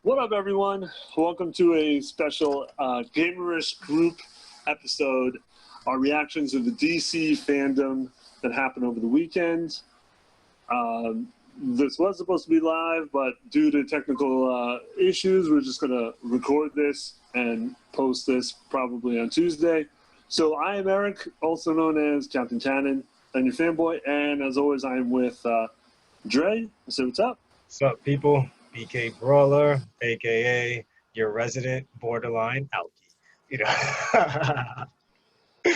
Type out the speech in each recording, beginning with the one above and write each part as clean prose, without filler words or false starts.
What up, everyone? Welcome to a special Gamerish group episode. Our reactions to the DC Fandom that happened over the weekend. This was supposed to be live, but due to technical issues, we're just going to record this and post this probably on Tuesday. So I am Eric, also known as Captain Cannon, and your fanboy. And as always, I am with Dre. So what's up? What's up, people? BK Brawler, aka your resident borderline alkie. You know.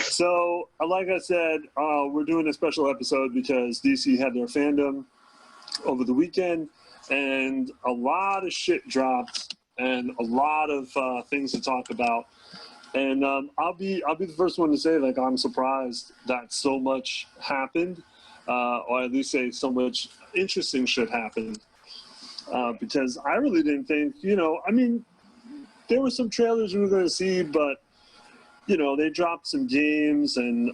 So, like I said, we're doing a special episode because DC had their fandom over the weekend, and a lot of shit dropped, and a lot of things to talk about. And I'll be the first one to say, like, I'm surprised that so much happened, or at least say so much interesting shit happened. Because I really didn't think, I mean, there were some trailers we were going to see, but, they dropped some games and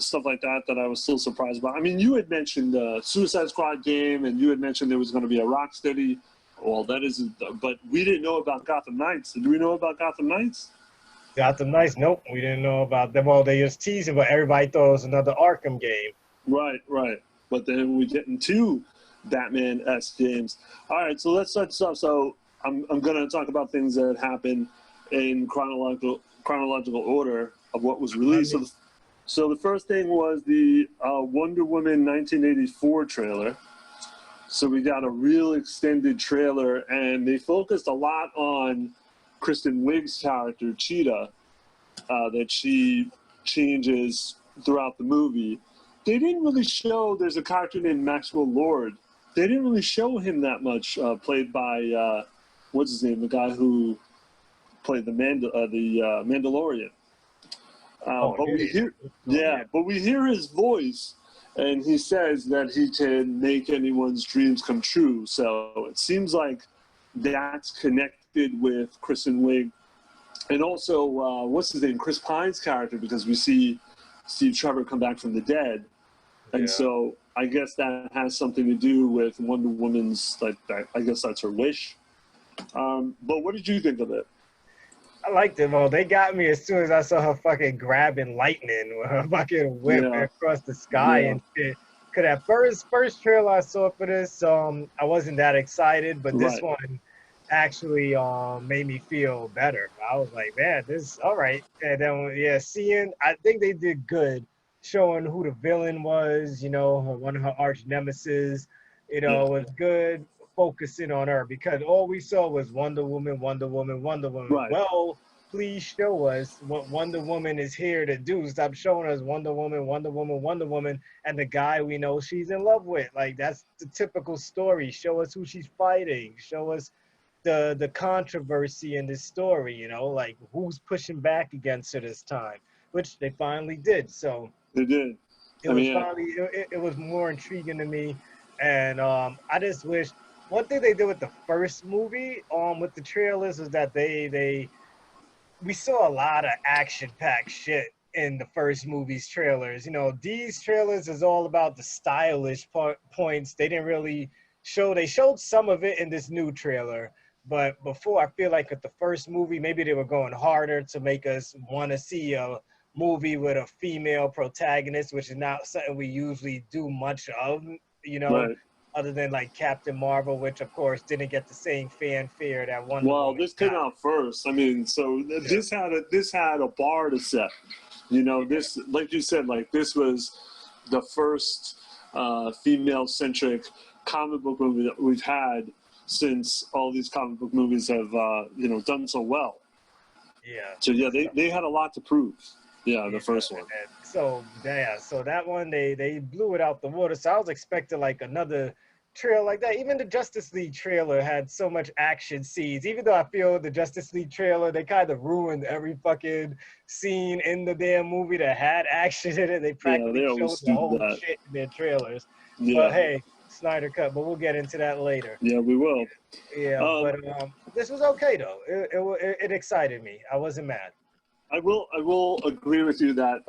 stuff like that I was still surprised about. I mean, you had mentioned the Suicide Squad game, and you had mentioned there was going to be a Rocksteady. Well, that isn't, but we didn't know about Gotham Knights. Did we know about Gotham Knights? Gotham Knights, nope, we didn't know about them. Well, they just teasing, but everybody thought it was another Arkham game. Right. But then we get into Batman-esque games. All right, so let's start this off. So I'm going to talk about things that happened in chronological order of what was released. So the first thing was the Wonder Woman 1984 trailer. So we got a real extended trailer, and they focused a lot on Kristen Wiig's character, Cheetah, that she changes throughout the movie. They didn't really show, there's a character named Maxwell Lord. They didn't really show him that much, played by, what's his name, the guy who played the Mandalorian. But we hear his voice, and he says that he can make anyone's dreams come true. So it seems like that's connected with Kristen Wiig. And also, what's his name, Chris Pine's character, because we see Steve Trevor come back from the dead. And so I guess that has something to do with Wonder Woman's, like, I guess that's her wish. But what did you think of it? I liked it. Well, they got me as soon as I saw her fucking grabbing lightning with her fucking whip across the sky and shit. Because that first trailer I saw for this, I wasn't that excited, but this one actually made me feel better. I was like, man, this is all right. And then, I think they did good showing who the villain was, one of her arch nemesis, was good focusing on her, because all we saw was Wonder Woman. Right. Well, please show us what Wonder Woman is here to do. Stop showing us Wonder Woman, and the guy we know she's in love with. Like, that's the typical story. Show us who she's fighting. Show us the controversy in this story, like who's pushing back against her this time, which they finally did. So they did. It was more intriguing to me, and I just wish. One thing they did with the first movie, with the trailers, was that we saw a lot of action-packed shit in the first movie's trailers. These trailers is all about the stylish points. They didn't really show. They showed some of it in this new trailer, but before, I feel like with the first movie, maybe they were going harder to make us want to see a movie with a female protagonist, which is not something we usually do much of, other than like Captain Marvel, which of course didn't get the same fanfare that Wonder Woman. Well, this came out first. I mean, so this had a bar to set. This, like you said, like this was the first female-centric comic book movie that we've had since all these comic book movies have done so well. Yeah. So they had a lot to prove. Yeah, the first one. So that one they blew it out the water. So I was expecting like another trailer like that. Even the Justice League trailer had so much action scenes. Even though I feel the Justice League trailer, they kind of ruined every fucking scene in the damn movie that had action in it. They practically showed the whole shit in their trailers. Yeah. But hey, Snyder Cut. But we'll get into that later. Yeah, we will. Yeah, but this was okay though. It excited me. I wasn't mad. I will agree with you that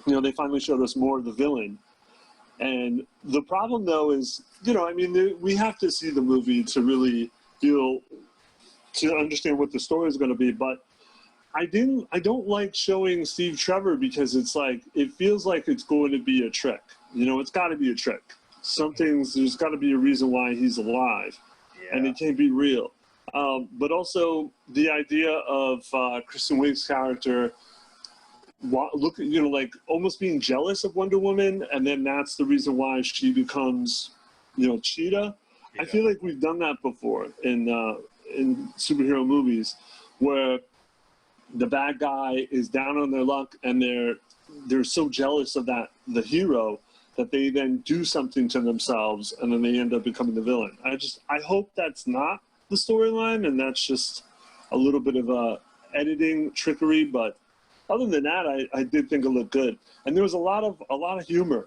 they finally showed us more of the villain. And the problem, though, is, we have to see the movie to really feel to understand what the story is going to be. But I don't like showing Steve Trevor because it's like, it feels like it's going to be a trick. You know, it's got to be a trick. There's got to be a reason why he's alive, and it can't be real. But also the idea of Kristen Wiig's character, like almost being jealous of Wonder Woman, and then that's the reason why she becomes, Cheetah. I feel like we've done that before in superhero movies, where the bad guy is down on their luck and they're so jealous of the hero that they then do something to themselves and then they end up becoming the villain. I hope that's not the storyline and that's just a little bit of editing trickery, but other than that, I did think it looked good, and there was a lot of humor.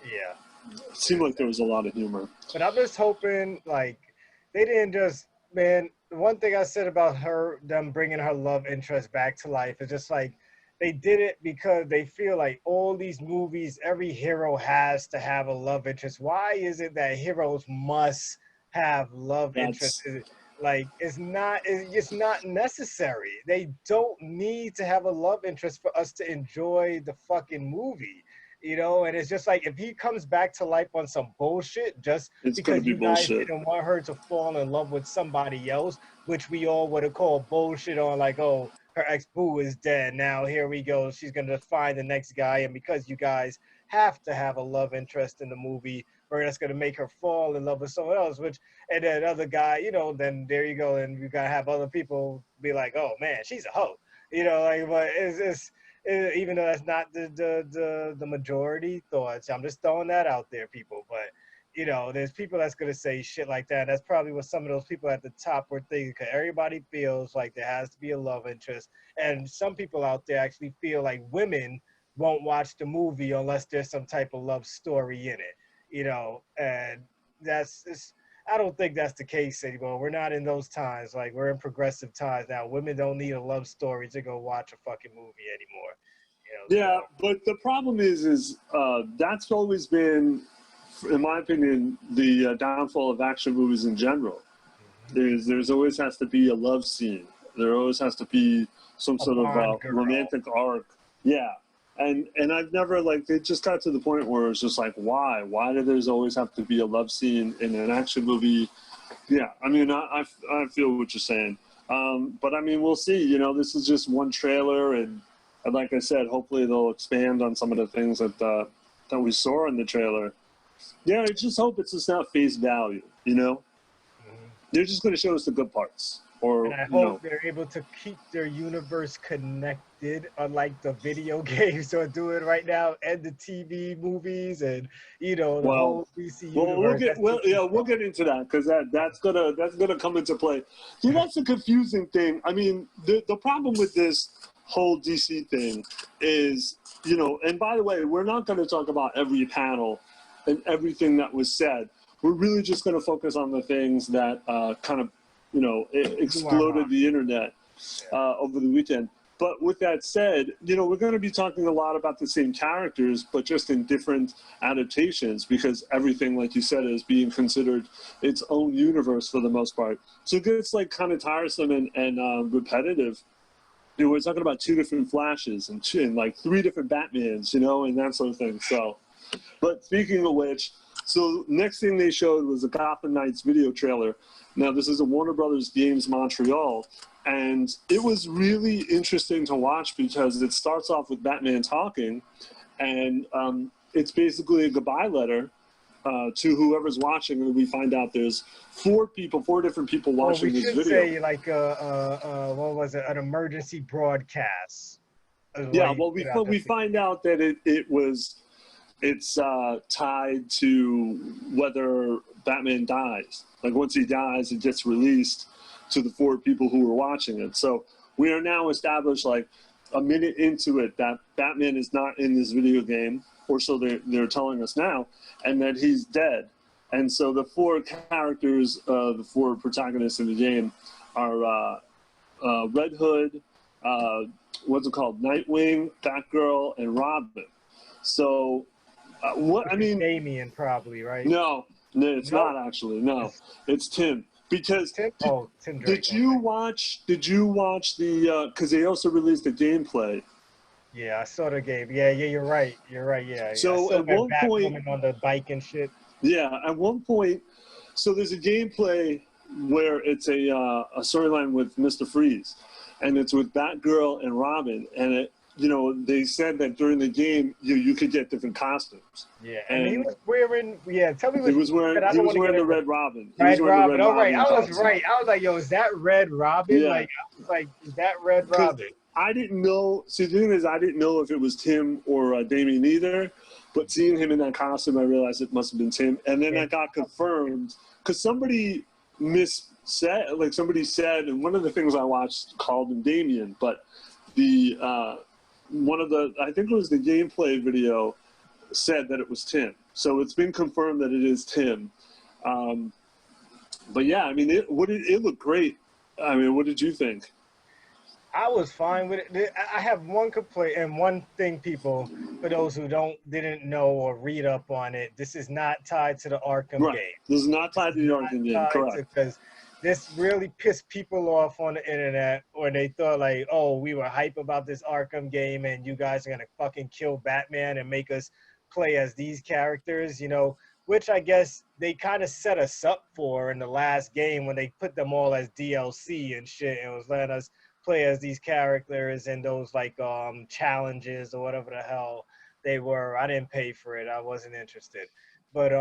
Yeah, it seemed like there was a lot of humor. But I'm just hoping, like, they didn't just, man. The one thing I said about them bringing her love interest back to life is just like they did it because they feel like all these movies, every hero has to have a love interest. Why is it that heroes must have love interest? Like, it's not necessary. They don't need to have a love interest for us to enjoy the fucking movie, and it's just like, if he comes back to life on some bullshit just because you guys didn't want her to fall in love with somebody else, which we all would have called bullshit on, like, oh, her ex-boo is dead, now here we go, she's gonna find the next guy, and because you guys have to have a love interest in the movie, or that's gonna make her fall in love with someone else, and then other guy, then there you go, and you gotta have other people be like, oh man, she's a hoe, but it's even though that's not the majority thoughts. I'm just throwing that out there, people. But there's people that's gonna say shit like that. That's probably what some of those people at the top were thinking. Cause everybody feels like there has to be a love interest, and some people out there actually feel like women won't watch the movie unless there's some type of love story in it. And I don't think that's the case anymore. We're not in those times. Like, we're in progressive times now. Women don't need a love story to go watch a fucking movie anymore. Yeah, but the problem is that's always been, in my opinion, the downfall of action movies in general. There's always has to be a love scene. There always has to be some sort of romantic arc. Yeah. And I've never, like, it just got to the point where it's just like, why? Why do there's always have to be a love scene in an action movie? Yeah, I mean, I feel what you're saying. But, I mean, we'll see. This is just one trailer, and like I said, hopefully they'll expand on some of the things that we saw in the trailer. Yeah, I just hope it's just not face value, They're just going to show us the good parts. And I hope they're able to keep their universe connected, unlike the video games are doing right now, and the TV movies, and the whole DC universe. We'll get into that, because that's gonna come into play. See, that's a confusing thing. I mean, the problem with this whole DC thing is, and by the way, we're not going to talk about every panel and everything that was said. We're really just going to focus on the things that kind of, exploded the internet over the weekend. But with that said, we're going to be talking a lot about the same characters, but just in different adaptations, because everything, like you said, is being considered its own universe for the most part. So it gets like kind of tiresome and repetitive. We're talking about 2 different Flashes and like 3 different Batmans, and that sort of thing. So, but speaking of which, so next thing they showed was a Gotham Knights video trailer. Now, this is a Warner Brothers Games Montreal, and it was really interesting to watch because it starts off with Batman talking, and it's basically a goodbye letter to whoever's watching, and we find out there's 4 different people watching this video. We should say, like, what was it, an emergency broadcast. Yeah, well, we find out that it's tied to whether Batman dies. Like, once he dies, it gets released to the 4 people who were watching it. So we are now established, like, a minute into it, that Batman is not in this video game, or so they're telling us now, and that he's dead. And so the 4 characters, the 4 protagonists in the game are Red Hood, what's it called, Nightwing, Batgirl, and Robin. So Damian, probably, right? No, it's not actually. No, it's Tim. Because Tim Drake. did you watch the because they also released the gameplay. Yeah, I saw the game. Yeah, you're right. You're right. Yeah. So I saw at one point, Batwoman on the bike and shit. yeah, at one point, so there's a gameplay where it's a storyline with Mr. Freeze, and it's with Batgirl and Robin, and it, they said that during the game you could get different costumes. Yeah, and he was wearing. Yeah, tell me what he was wearing. He was wearing the Red Robin. Red Robin. Oh, right. I was costume. right. I was like, yo, is that Red Robin? Yeah. Like, I was like, is that Red Robin? I didn't know. See, the thing is, I didn't know if it was Tim or Damien either. But seeing him in that costume, I realized it must have been Tim. And then that got confirmed because somebody somebody said, and one of the things I watched called him Damien, but the I think it was the gameplay video said that it was Tim. So it's been confirmed that it is Tim. But yeah, I mean, it looked great. I mean, what did you think? I was fine with it. I have one complaint and one thing, people, for those who didn't know or read up on it. This is not tied to the Arkham game. This is not tied to the Arkham game, correct. Because this really pissed people off on the internet, or they thought like, oh, we were hype about this Arkham game and you guys are going to fucking kill Batman and make us play as these characters, which I guess they kind of set us up for in the last game when they put them all as DLC and shit and was letting us play as these characters and those like challenges or whatever the hell they were. I didn't pay for it. I wasn't interested. But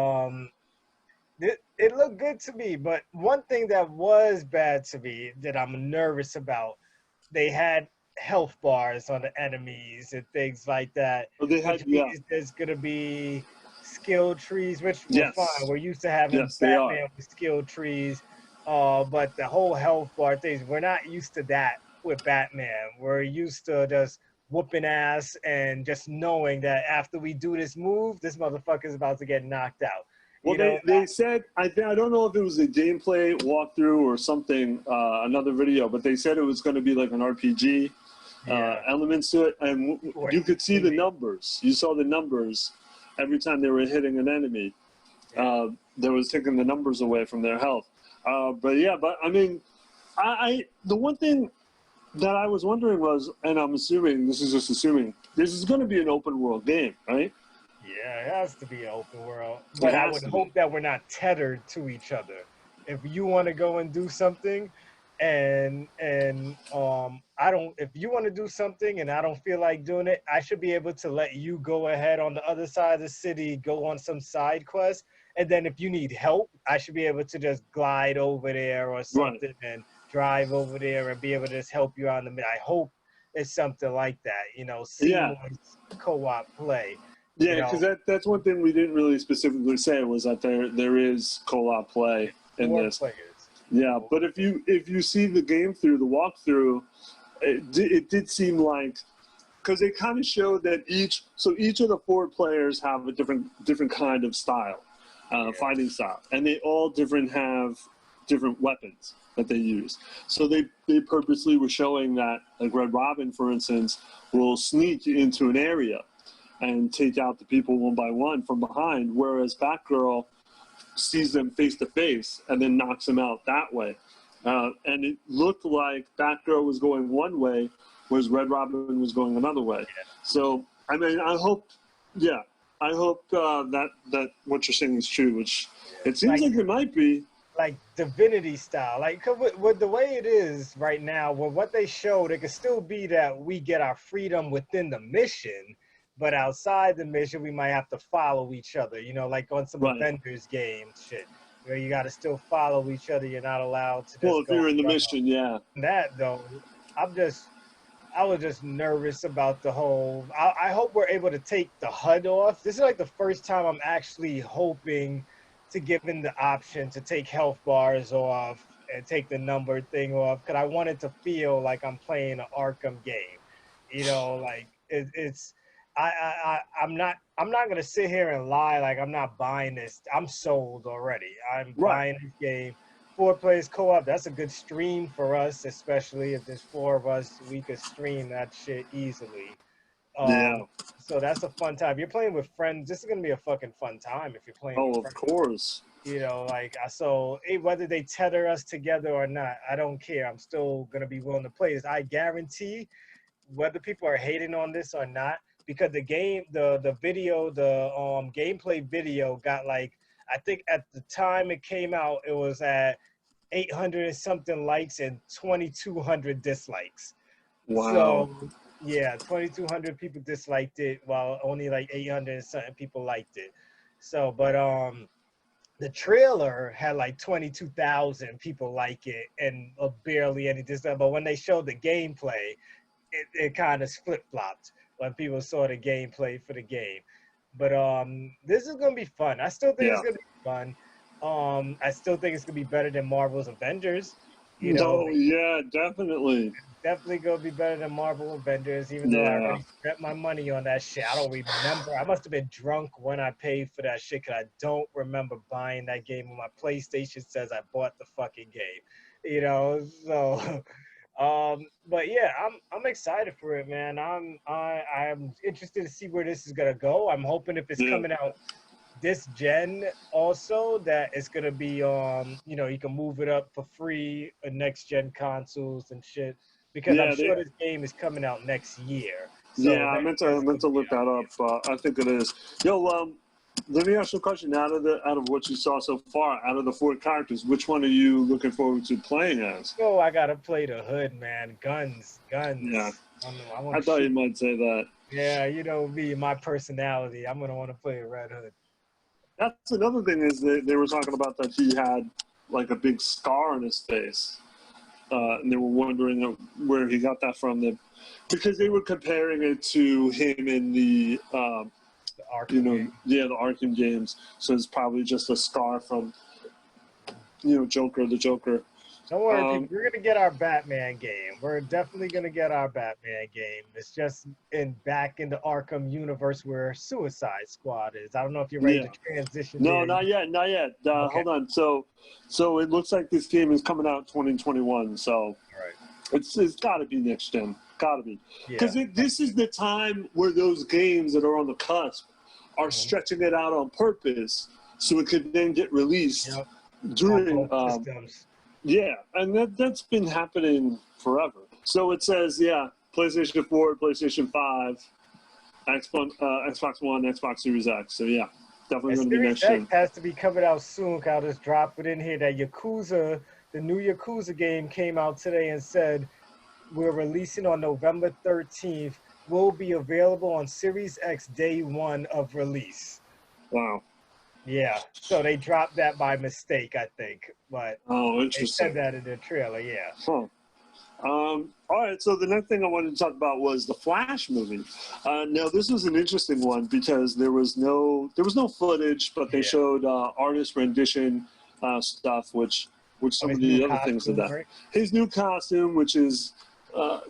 it looked good to me. But one thing that was bad to me that I'm nervous about, they had health bars on the enemies and things like that. They had, there's gonna be skill trees, which were fine. We're used to having Batman with skill trees. But the whole health bar things, we're not used to that with Batman. We're used to just whooping ass and just knowing that after we do this move, this motherfucker's about to get knocked out. Well, they said, I don't know if it was a gameplay walkthrough or something, another video, but they said it was going to be like an RPG elements to it. And you could see the numbers. You saw the numbers every time they were hitting an enemy. That was taking the numbers away from their health. But I mean, the one thing that I was wondering was, and I'm assuming, this is going to be an open world game, right? Yeah, it has to be an open world. But I would hope that we're not tethered to each other. If you want to go and do something, if you want to do something and I don't feel like doing it, I should be able to let you go ahead on the other side of the city, go on some side quest. And then if you need help, I should be able to just glide over there or something and drive over there and be able to just help you out in the middle. I hope it's something like that, seamless co-op play. Yeah, because that's one thing we didn't really specifically say was that there is co-op play in this. Players. Yeah, but if you see the game through the walkthrough, it did seem like, because they kind of showed that each of the 4 players have a different kind of style, fighting style, and they all have different weapons that they use. So they purposely were showing that, like Red Robin, for instance, will sneak into an area and take out the people one by one from behind, whereas Batgirl sees them face to face and then knocks them out that way. And it looked like Batgirl was going one way, whereas Red Robin was going another way. Yeah. So, I mean, I hope that what you're saying is true, which it seems like it might be. Like Divinity style, like with the way it is right now, with what they showed, it could still be that we get our freedom within the mission, but outside the mission, we might have to follow each other, like on some Avengers game shit, where you got to still follow each other. You're not allowed to just if you're in the mission, That, though, I was just nervous about the whole, I hope we're able to take the HUD off. This is like the first time I'm actually hoping to give them the option to take health bars off and take the number thing off, because I want it to feel like I'm playing an Arkham game. Like I'm not gonna sit here and lie like I'm not buying this. I'm sold already. I'm buying this game. 4 players co-op. That's a good stream for us, especially if there's 4 of us. We could stream that shit easily. Yeah. So that's a fun time. You're playing with friends. This is gonna be a fucking fun time if you're playing with friends. Of course. You know, like so whether they tether us together or not, I don't care. I'm still gonna be willing to play this. I guarantee, whether people are hating on this or not, because the game, the video, the gameplay video got like, I think at the time it came out, it was at 800 and something likes and 2,200 dislikes. Wow. So yeah, 2,200 people disliked it, while only like 800 and something people liked it. So, but the trailer had like 22,000 people like it and barely any dislike. But when they showed the gameplay, it kind of flip flopped when people saw the gameplay for the game. But this is gonna be fun. I still think it's gonna be fun. I still think it's gonna be better than Marvel's Avengers. You know, yeah, definitely. Definitely gonna be better than Marvel Avengers, even though I already spent my money on that shit. I don't remember. I must have been drunk when I paid for that shit, because I don't remember buying that game. When my PlayStation says I bought the fucking game, you know. So, but yeah, I'm excited for it, man. I'm interested to see where this is gonna go. I'm hoping if it's coming out this gen also, that it's gonna be you know, you can move it up for free on next gen consoles and shit, because I'm sure this game is coming out next year. So yeah, I meant to look that up. I think it is. Yo, let me ask you a question. Out of what you saw so far, out of the 4 characters, which one are you looking forward to playing as? Oh, I gotta play the Hood, man. Guns. Yeah, I thought you might say that. Yeah, you know me, my personality. I'm gonna want to play a Red Hood. That's another thing, is that they were talking about that he had like a big scar on his face, and they were wondering where he got that from. Because they were comparing it to him in the Arkham game. the Arkham games. So it's probably just a scar from the Joker. Don't worry, people. We're gonna get our Batman game. We're definitely gonna get our Batman game. It's just back in the Arkham universe where Suicide Squad is. I don't know if you're ready to transition. No, there. not yet. Okay. Hold on. So it looks like this game is coming out 2021. So it's got to be next gen. Got to be, because this is the time where those games that are on the cusp are stretching it out on purpose, so it could then get released during systems. Yeah, and that's been happening forever. So it says, PlayStation 4, PlayStation 5, Xbox One, Xbox Series X. So yeah, definitely going to be next gen. X has to be coming out soon. I'll just drop it in here that Yakuza, the new Yakuza game, came out today and said we're releasing on November 13th. Will be available on Series X day 1 of release. Wow. Yeah, so they dropped that by mistake, I think. But interesting. They said that in the trailer, yeah. Huh. All right, so the next thing I wanted to talk about was the Flash movie. Now, this was an interesting one because there was no footage, but they showed artist rendition stuff, which some of the other things of that. Right? His new costume, which is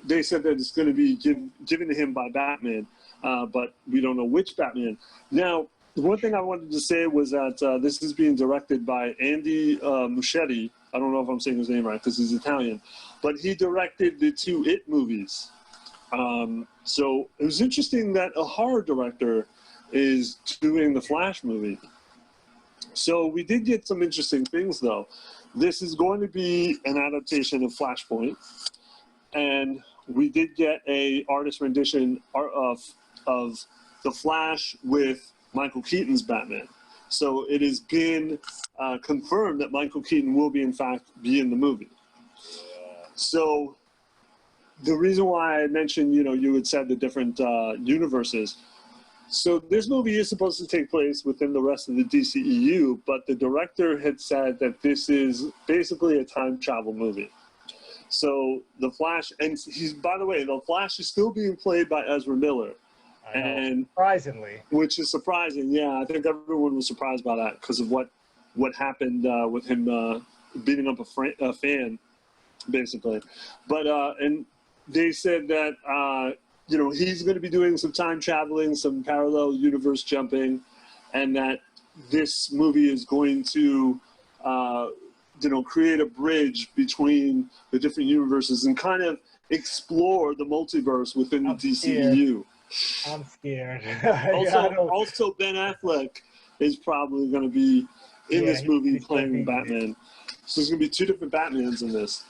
they said that it's going to be given to him by Batman, but we don't know which Batman. Now, one thing I wanted to say was that this is being directed by Andy Muschietti. I don't know if I'm saying his name right because he's Italian, but he directed the 2 It movies. So it was interesting that a horror director is doing the Flash movie. So we did get some interesting things, though. This is going to be an adaptation of Flashpoint, and we did get a artist rendition of the Flash with Michael Keaton's Batman. So it has been confirmed that Michael Keaton will be in the movie. So the reason why I mentioned, you had said the different universes. So this movie is supposed to take place within the rest of the DCEU, but the director had said that this is basically a time travel movie. So the Flash, and by the way, the Flash is still being played by Ezra Miller. And surprisingly, which is surprising. Yeah, I think everyone was surprised by that because of what happened with him beating up a fan, basically. But and they said that he's going to be doing some time traveling, some parallel universe jumping, and that this movie is going to create a bridge between the different universes and kind of explore the multiverse within the DCEU. I'm scared. Also, Ben Affleck is probably going to be in this movie playing Batman. So there's going to be two different Batmans in this.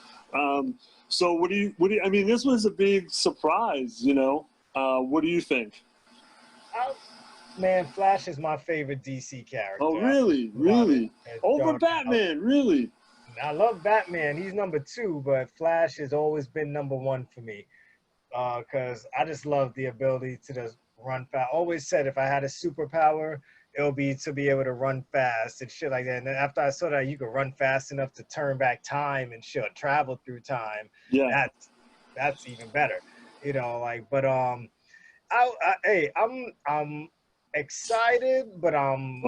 So what do you? I mean, this was a big surprise. You know, what do you think? Man, Flash is my favorite DC character. Oh, really? Really? Over Batman? Really? I love Batman. He's number 2, but Flash has always been number 1 for me. Because I just love the ability to just run fast. Always said if I had a superpower, it'll be to be able to run fast and shit like that. And then after I saw that you could run fast enough to turn back time and shit, travel through time. Yeah. That's even better. You know, like, but I'm excited, but I'm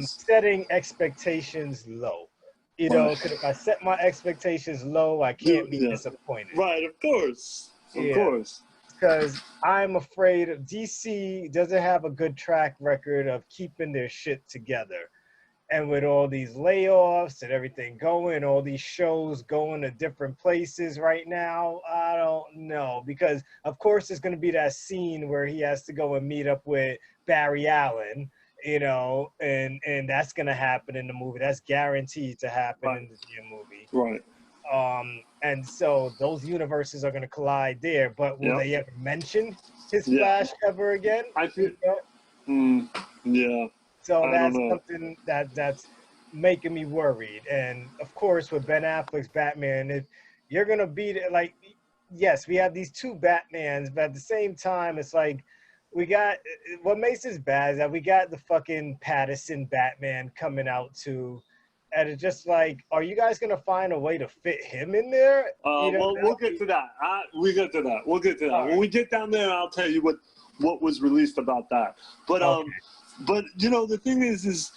setting expectations low. You know, because if I set my expectations low, I can't be disappointed. Right, of course. Of course. Because I'm afraid DC doesn't have a good track record of keeping their shit together. And with all these layoffs and everything going, all these shows going to different places right now, I don't know. Because, of course, there's going to be that scene where he has to go and meet up with Barry Allen, you know, and that's going to happen in the movie. That's guaranteed to happen in the movie. Right. And so those universes are going to collide there. But will they ever mention his Flash ever again? I think. Yeah. So that's something that's making me worried. And of course, with Ben Affleck's Batman, if you're gonna be like, yes, we have these two Batmans, but at the same time, it's like we got what makes this bad is that we got the fucking Pattinson Batman coming out too. And it's just like, are you guys gonna find a way to fit him in there? Well, we'll get to that. We'll get to that. When we get down there, I'll tell you what was released about that. But But you know, the thing is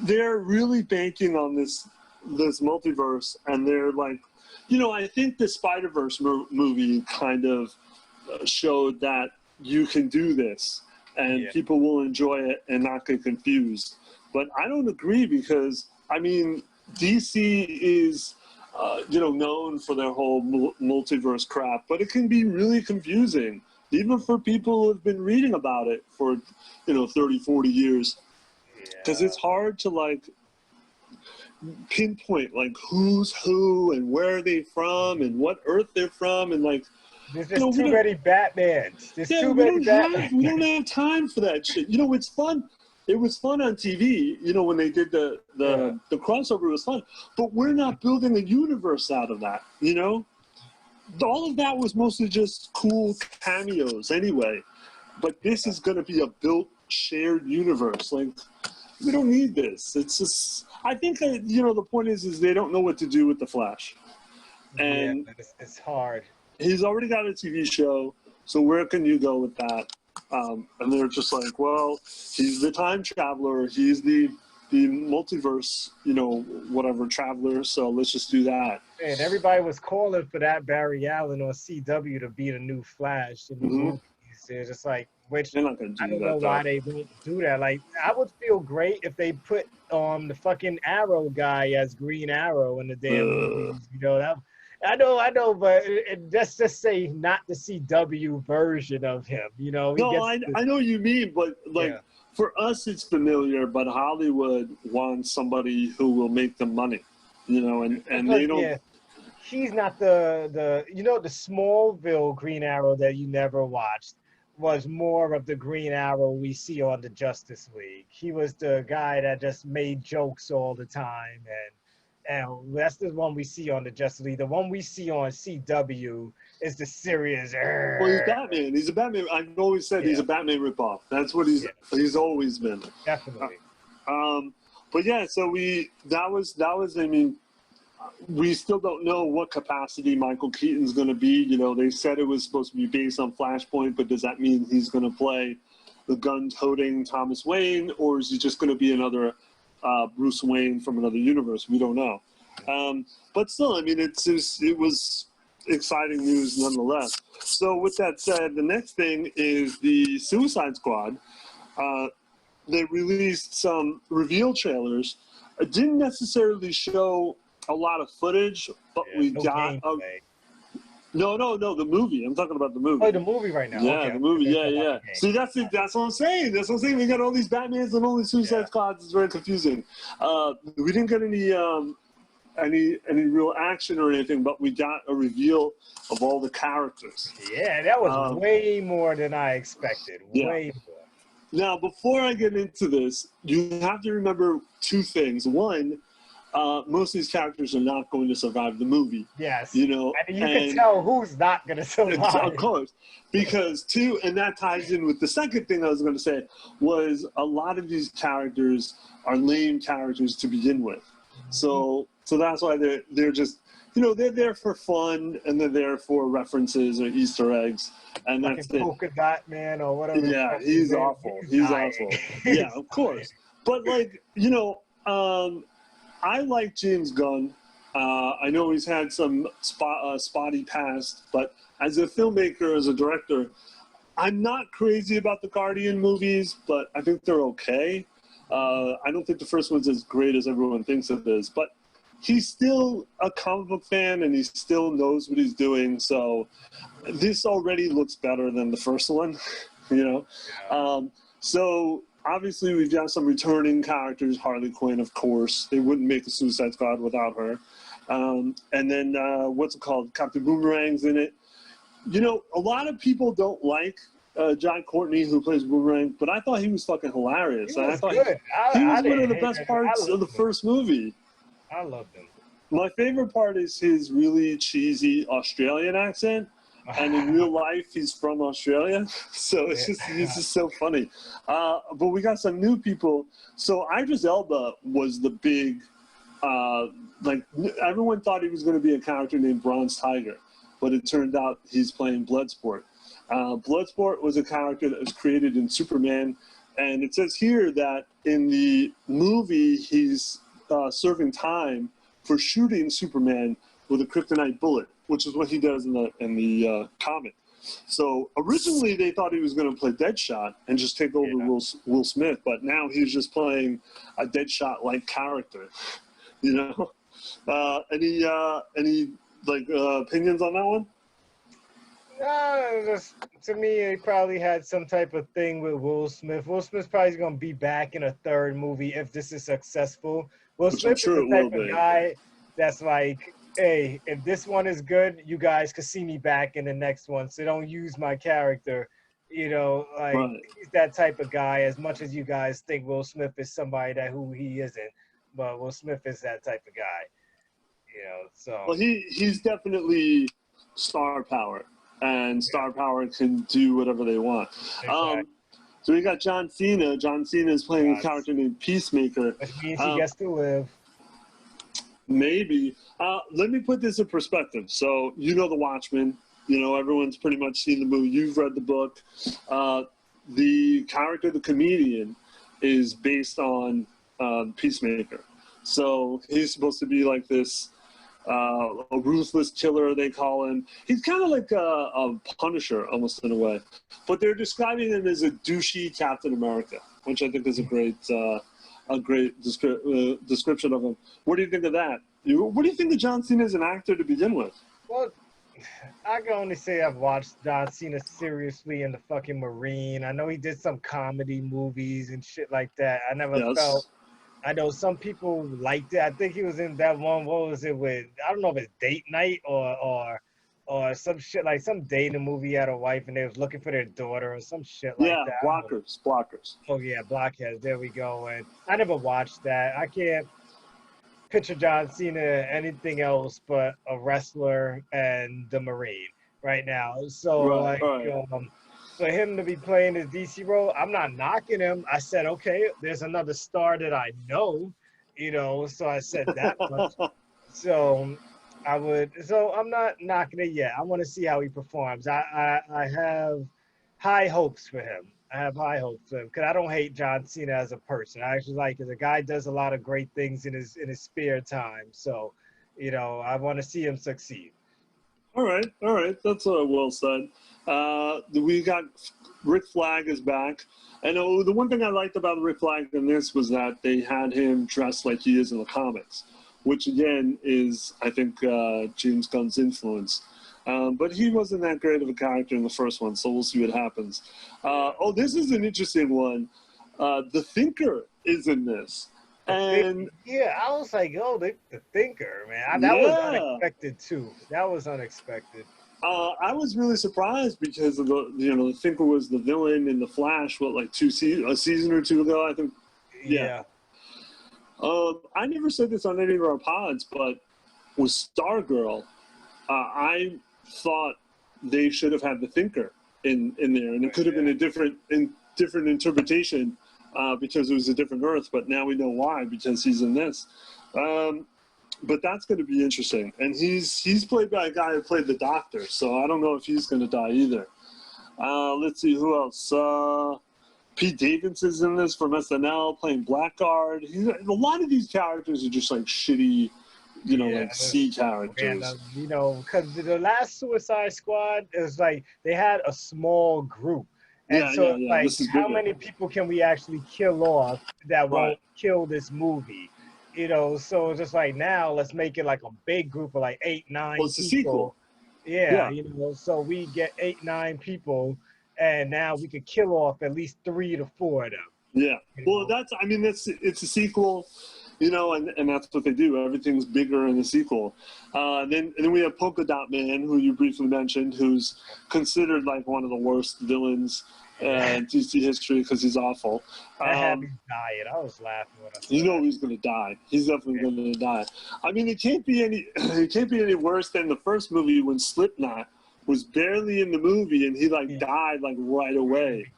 they're really banking on this multiverse, and they're like, you know, I think the Spider-Verse movie kind of showed that you can do this, and people will enjoy it and not get confused. But I don't agree because I mean, DC is you know, known for their whole multiverse crap, but it can be really confusing. Even for people who have been reading about it for, you know, 30, 40 years. Because it's hard to, like, pinpoint, like, who's who and where are they from and what Earth they're from. And, like, there's just too many Batmans. There's too many Batmans. We don't have time for that shit. You know, it's fun. It was fun on TV, you know, when they did the crossover, it was fun. But we're not building a universe out of that, you know? All of that was mostly just cool cameos anyway. But this is going to be a built, shared universe. Like, we don't need this. It's just, I think, you know, the point is they don't know what to do with the Flash. And it's hard. He's already got a TV show, so where can you go with that? And they're just like, well, he's the time traveler. He's the multiverse, you know, whatever traveler. So let's just do that. And everybody was calling for that Barry Allen or CW to be the new Flash in the movies. They're just like, which they're not gonna do I don't know why they won't do that. Like, I would feel great if they put the fucking Arrow guy as Green Arrow in the damn movies. You know that. I know, but just say not the CW version of him. You know. No, I know what you mean, but like for us, it's familiar. But Hollywood wants somebody who will make them money. You know, and they don't. Yeah. He's not the you know, the Smallville Green Arrow that you never watched was more of the Green Arrow we see on the Justice League. He was the guy that just made jokes all the time, and that's the one we see on the Justice League. The one we see on CW is the serious. Well, he's Batman. He's a Batman. I've always said he's a Batman ripoff. That's what he's always been. Definitely. But yeah, so that was. I mean, we still don't know what capacity Michael Keaton's going to be. You know, they said it was supposed to be based on Flashpoint, but does that mean he's going to play the gun-toting Thomas Wayne, or is he just going to be another Bruce Wayne from another universe? We don't know. But still, I mean, it was exciting news nonetheless. So with that said, the next thing is the Suicide Squad. They released some reveal trailers. It didn't necessarily show a lot of footage, but we got No, the movie. I'm talking about the movie. Oh, the movie right now. Yeah, okay, the movie. Yeah. See, that's what I'm saying. That's what I'm saying. We got all these Batmans and all these Suicide Squads. It's very confusing. We didn't get any real action or anything, but we got a reveal of all the characters. Yeah, that was way more than I expected. Way more. Now, before I get into this, you have to remember two things. One, most of these characters are not going to survive the movie. Yes. You know, and you can tell who's not going to survive. Of course. Because two, and that ties in with the second thing I was going to say, was a lot of these characters are lame characters to begin with. So that's why they're just, you know, they're there for fun and they're there for references or Easter eggs, and that's it. Polka Dot Man or whatever. Yeah, he's awful. He's awful. Yeah, of course. But like, you know, I like James Gunn. I know he's had some spotty past, but as a filmmaker, as a director, I'm not crazy about the Guardian movies, but I think they're okay. I don't think the first one's as great as everyone thinks it is, but he's still a comic book fan and he still knows what he's doing. So this already looks better than the first one, you know? So obviously we've got some returning characters, Harley Quinn, of course. They wouldn't make the Suicide Squad without her. And then, what's it called? Captain Boomerang's in it. You know, a lot of people don't like John Courtney, who plays Boomerang, but I thought he was fucking hilarious. I thought he was one of the best parts of the first movie. I loved him. My favorite part is his really cheesy Australian accent, and in real life, he's from Australia, so it's just so funny. But we got some new people. So Idris Elba was the big, like everyone thought he was going to be a character named Bronze Tiger, but it turned out he's playing Bloodsport. Bloodsport was a character that was created in Superman, and it says here that in the movie he's serving time for shooting Superman with a kryptonite bullet, which is what he does in the comic. So originally they thought he was going to play Deadshot and just take over Will Smith, but now he's just playing a Deadshot-like character. You know, any like opinions on that one? Just, to me, he probably had some type of thing with Will Smith. Will Smith's probably going to be back in a third movie if this is successful. Will Smith is the type of guy that's like, hey, if this one is good, you guys can see me back in the next one, so don't use my character. You know, like, he's that type of guy, as much as you guys think Will Smith is somebody who he isn't, but Will Smith is that type of guy. You know, so. Well, he's definitely star power. And star power can do whatever they want. Exactly. So we got John Cena. John Cena is playing a character named Peacemaker. Which means he gets to live. Maybe. Let me put this in perspective. So you know The Watchmen. You know, everyone's pretty much seen the movie. You've read the book. The character, the comedian, is based on Peacemaker. So he's supposed to be like this a ruthless killer, they call him. He's kind of like a Punisher, almost in a way. But they're describing him as a douchey Captain America, which I think is a great description of him. What do you think of that? What do you think of John Cena as an actor to begin with? Well, I can only say I've watched John Cena seriously in the fucking Marine. I know he did some comedy movies and shit like that. I never felt. I know some people liked it. I think he was in that one. What was it with? I don't know if it's Date Night or some shit, like some dating movie. He had a wife and they was looking for their daughter or some shit like that. Blockers. Oh yeah, Blockheads. There we go. And I never watched that. I can't picture John Cena anything else but a wrestler and the Marine right now. So for him to be playing his DC role, I'm not knocking him. I said, okay, there's another star that I know, you know, so I said that much. So I'm not knocking it yet. I want to see how he performs. I have high hopes for him. Because I don't hate John Cena as a person. I actually like it. The guy does a lot of great things in his spare time. So, you know, I want to see him succeed. All right. That's well said. We got Rick Flag is back. And the one thing I liked about Rick Flag in this was that they had him dressed like he is in the comics, which again is, I think, James Gunn's influence. But he wasn't that great of a character in the first one, so we'll see what happens. Oh, this is an interesting one. The Thinker is in this. And yeah, I was like, oh, the Thinker, man. That was yeah. unexpected too. That was unexpected. I was really surprised because of the Thinker was the villain in The Flash, like a season or two ago, I think. Yeah. I never said this on any of our pods, but with Stargirl, I thought they should have had the Thinker in there, and it could have been a different interpretation because it was a different Earth. But now we know why, because he's in this. But that's going to be interesting, and he's played by a guy who played the Doctor, so I don't know if he's going to die either. Let's see who else. Pete Davidson's in this from SNL playing Blackguard. A lot of these characters are just like shitty, like C characters. Because the last Suicide Squad is like they had a small group, and like how many people can we actually kill off that won't kill this movie? So it's just like now let's make it like a big group of like 8, 9 it's people. A sequel. Yeah, so we get 8, 9 people, and now we could kill off at least 3 to 4 of them. Yeah. Well, it's a sequel, and that's what they do. Everything's bigger in the sequel. And then we have Polka Dot Man, who you briefly mentioned, who's considered like one of the worst villains in DC history because he's awful. I had me dying. I was laughing when I saw he's going to die. He's definitely going to die. I mean, it can't be any worse than the first movie when Slipknot was barely in the movie and he died like right away.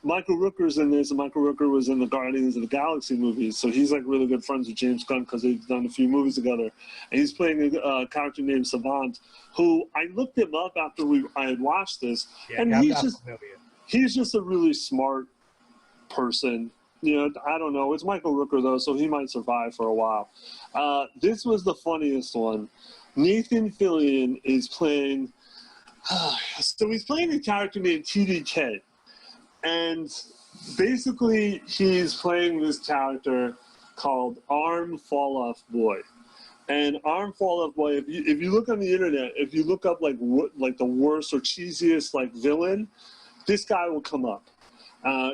Michael Rooker's in this, and Michael Rooker was in the Guardians of the Galaxy movies, so he's like really good friends with James Gunn because they've done a few movies together. And he's playing a character named Savant, who I looked him up after I had watched this, and he's just a really smart person. I don't know. It's Michael Rooker though, so he might survive for a while. This was the funniest one. Nathan Fillion is playing. So he's playing a character named TDK. And basically, he's playing this character called Arm Fall Off Boy. And Arm Fall Off Boy, if you look on the internet, if you look up like the worst or cheesiest like villain, this guy will come up.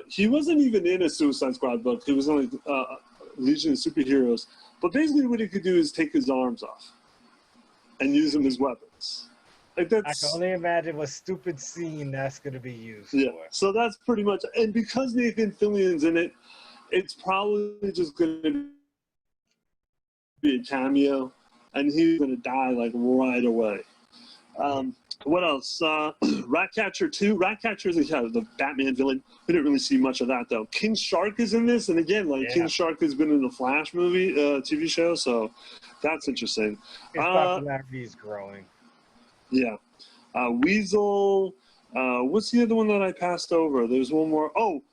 He wasn't even in a Suicide Squad book. He was on Legion of Superheroes. But basically, what he could do is take his arms off and use them as weapons. I can only imagine what stupid scene that's going to be used for. So that's pretty much, and because Nathan Fillion's in it, it's probably just going to be a cameo, and he's going to die like right away. What else? Ratcatcher 2. Ratcatcher is the Batman villain. We didn't really see much of that though. King Shark is in this, and again, King Shark has been in the Flash movie, TV show, so that's interesting. His popularity is growing. Yeah. Weasel. What's the other one that I passed over? There's one more. Oh,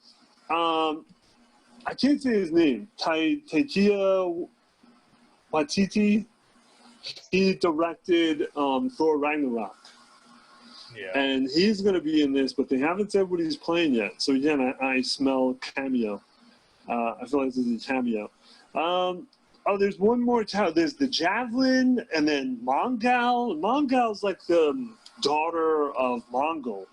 I can't say his name. Taika Waititi. He directed Thor Ragnarok. Yeah. And he's going to be in this, but they haven't said what he's playing yet. So again, I smell cameo. I feel like this is a cameo. There's one more town. There's the Javelin, and then Mongal. Mongal's like the daughter of Mongol.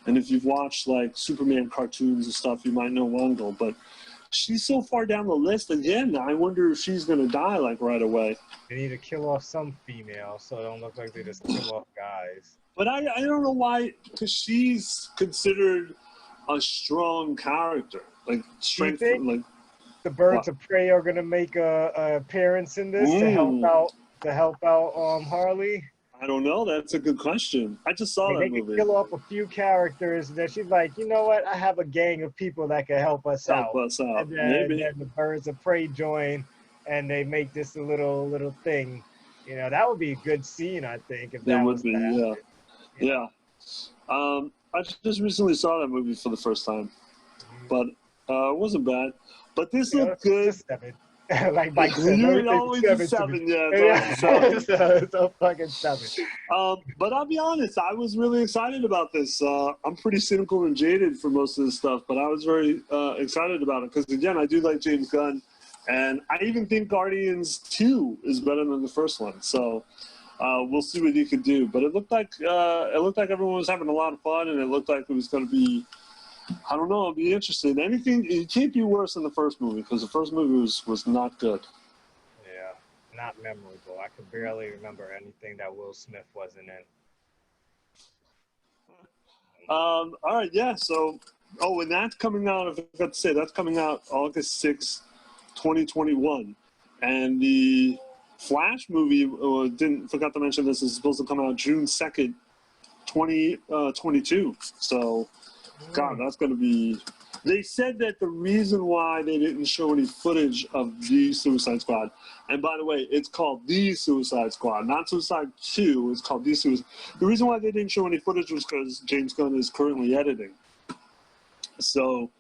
And if you've watched like Superman cartoons and stuff, you might know Mongol. But she's so far down the list. Again, I wonder if she's going to die like right away. They need to kill off some female so it don't look like they just kill off guys. But I don't know why, because she's considered a strong character. Like strength, like. The Birds of Prey are gonna make a appearance in this to help out Harley. I don't know. That's a good question. I just saw that movie. They can kill off a few characters that she's like, you know what? I have a gang of people that can help us out. And then the Birds of Prey join, and they make this a little thing. That would be a good scene, I think. If that was to happen. Yeah. I just recently saw that movie for the first time, but it wasn't bad. But this looked good. Like Mike said, you're always a 7. It's a fucking 7. But I'll be honest, I was really excited about this. I'm pretty cynical and jaded for most of this stuff, but I was very excited about it because, again, I do like James Gunn, and I even think Guardians 2 is better than the first one. So we'll see what he could do. But it looked like everyone was having a lot of fun, and it looked like it was going to be, I don't know, it'll be interesting. It can't be worse than the first movie, because the first movie was not good. Yeah, not memorable. I could barely remember anything that Will Smith wasn't in. All right, yeah. So, and that's coming out. I forgot to say that's coming out August 6th, 2021, and the Flash movie forgot to mention this is supposed to come out June 2nd, 2022. So, God, that's going to be. They said that the reason why they didn't show any footage of the Suicide Squad, and by the way, it's called The Suicide Squad, not Suicide 2, it's called The Suicide. The reason why they didn't show any footage was because James Gunn is currently editing. So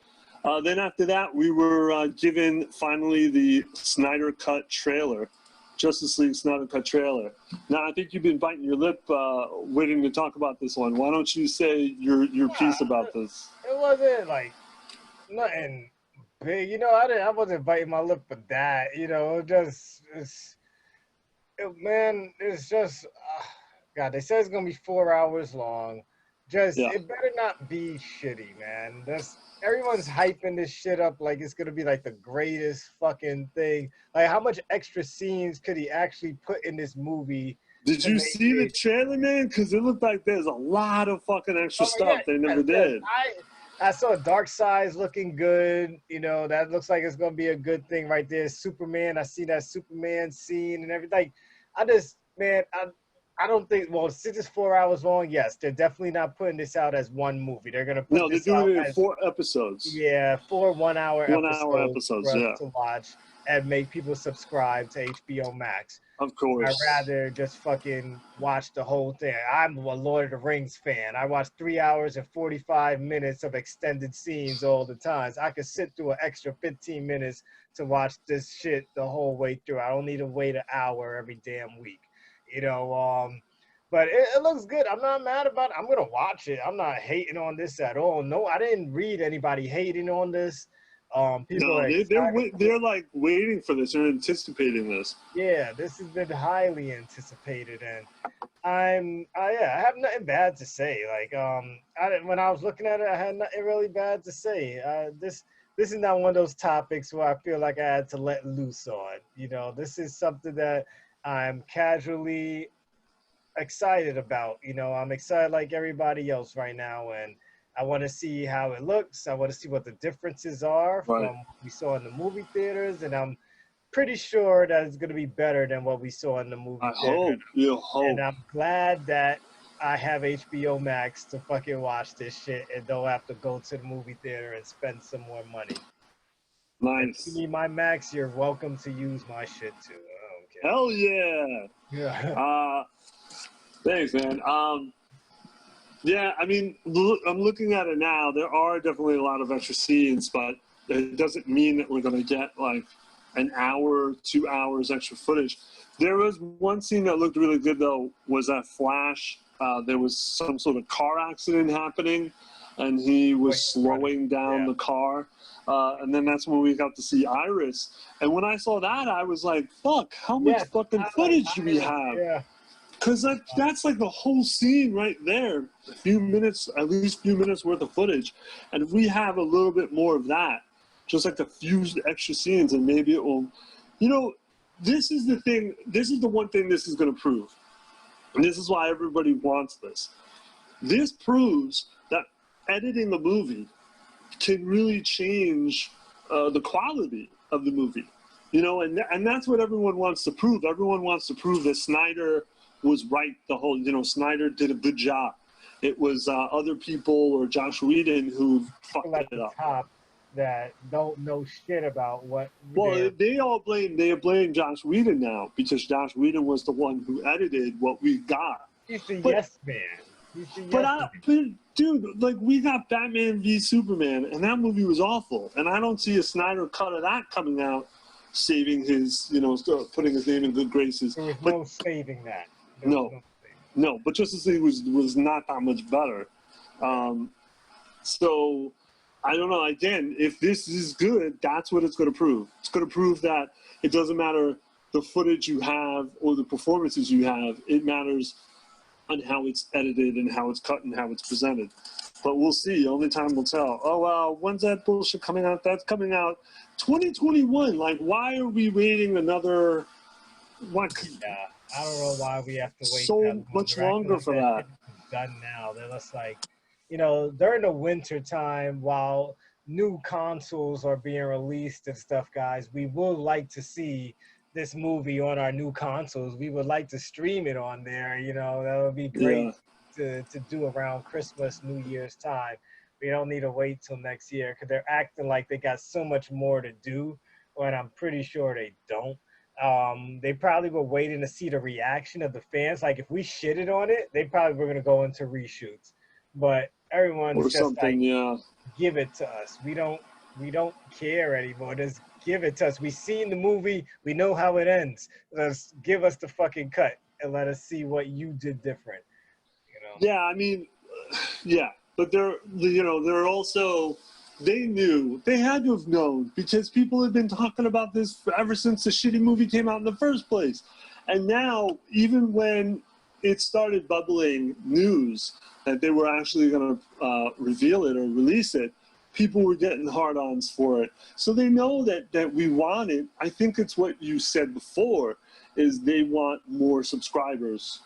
then after that, we were given finally the Snyder Cut trailer, Justice League Snyder Cut trailer. Now, I think you've been biting your lip waiting to talk about this one. Why don't you say your piece about this? It wasn't like nothing big, I wasn't biting my lip for that, it's just God, they said it's gonna be 4 hours long. It better not be shitty, man. Everyone's hyping this shit up like it's gonna be like the greatest fucking thing. Like, how much extra scenes could he actually put in this movie? Did you see the trailer, man? Because it looked like there's a lot of fucking extra stuff they never did. I saw Darkseid's looking good. That looks like it's gonna be a good thing right there. Superman, I see that Superman scene and everything. I don't think. Well, since it's 4 hours long, yes, they're definitely not putting this out as one movie. They're gonna put they're doing it in 4 episodes. Yeah, 4 1-hour episodes. Yeah, to watch and make people subscribe to HBO Max. Of course. I'd rather just fucking watch the whole thing. I'm a Lord of the Rings fan. I watch 3 hours and 45 minutes of extended scenes all the time. So I could sit through an extra 15 minutes to watch this shit the whole way through. I don't need to wait an hour every damn week. But it looks good. I'm not mad about it. I'm gonna watch it. I'm not hating on this at all. No, I didn't read anybody hating on this. They're like waiting for this. They're anticipating this. Yeah, this has been highly anticipated, and I have nothing bad to say. When I was looking at it, I had nothing really bad to say. This is not one of those topics where I feel like I had to let loose on. This is something that I'm casually excited about. I'm excited like everybody else right now, and I want to see how it looks. I want to see what the differences are from what we saw in the movie theaters, and I'm pretty sure that it's going to be better than what we saw in the movie theater. You hope. And I'm glad that I have HBO Max to fucking watch this shit and don't have to go to the movie theater and spend some more money. Nice. If you need my Max, you're welcome to use my shit too. Hell yeah. Yeah. Thanks, man. Yeah, I mean, I'm looking at it now. There are definitely a lot of extra scenes, but it doesn't mean that we're going to get like an hour, 2 hours extra footage. There was one scene that looked really good, though, was that Flash. There was some sort of car accident happening, and he was slowing down the car. And then that's when we got to see Iris. And when I saw that, I was like, fuck, how much fucking footage do we have? Yeah. Because that's like the whole scene right there. At least a few minutes worth of footage. And if we have a little bit more of that, just like a few extra scenes, and maybe it will, this is the thing. This is the one thing this is going to prove. And this is why everybody wants this. This proves that editing a movie can really change the quality of the movie. And that's what everyone wants to prove. Everyone wants to prove that Snyder was right Snyder did a good job. It was other people or Josh Whedon who fucked it up. Top that don't know shit about what. Well, they blame Josh Whedon now because Josh Whedon was the one who edited what we got. He's the yes man. Dude, like we got Batman v Superman, and that movie was awful. And I don't see a Snyder cut of that coming out, saving his, putting his name in good graces. There was no saving that. No, but Justice League was not that much better. So, I don't know. Again, if this is good, that's what it's going to prove. It's going to prove that it doesn't matter the footage you have or the performances you have. It matters on how it's edited and how it's cut and how it's presented. But we'll see. Only time will tell. Oh, when's that bullshit coming out? That's coming out 2021. Like, why are we waiting another? What? Yeah, I don't know why we have to wait so that long. much longer for that. It's done now. They're just like, you know, during the winter time, while new consoles are being released and stuff, guys, we would like to see this movie on our new consoles. We would like to stream it on there. You know, that would be great to do around Christmas, New Year's time. We don't need to wait till next year because they're acting like they got so much more to do when I'm pretty sure they don't. They probably were waiting to see the reaction of the fans. Like if we shitted on it, they probably were going to go into reshoots. But everyone's just like, give it to us. We don't care anymore. Just give it to us. We seen the movie. We know how it ends. Just give us the fucking cut and let us see what you did different. You know? Yeah, I mean, yeah, but they're also. They knew. They had to have known because people have been talking about this ever since the shitty movie came out in the first place. And now, even when it started bubbling news that they were actually going to reveal it or release it, people were getting hard-ons for it. So they know that we want it. I think it's what you said before, is they want more subscribers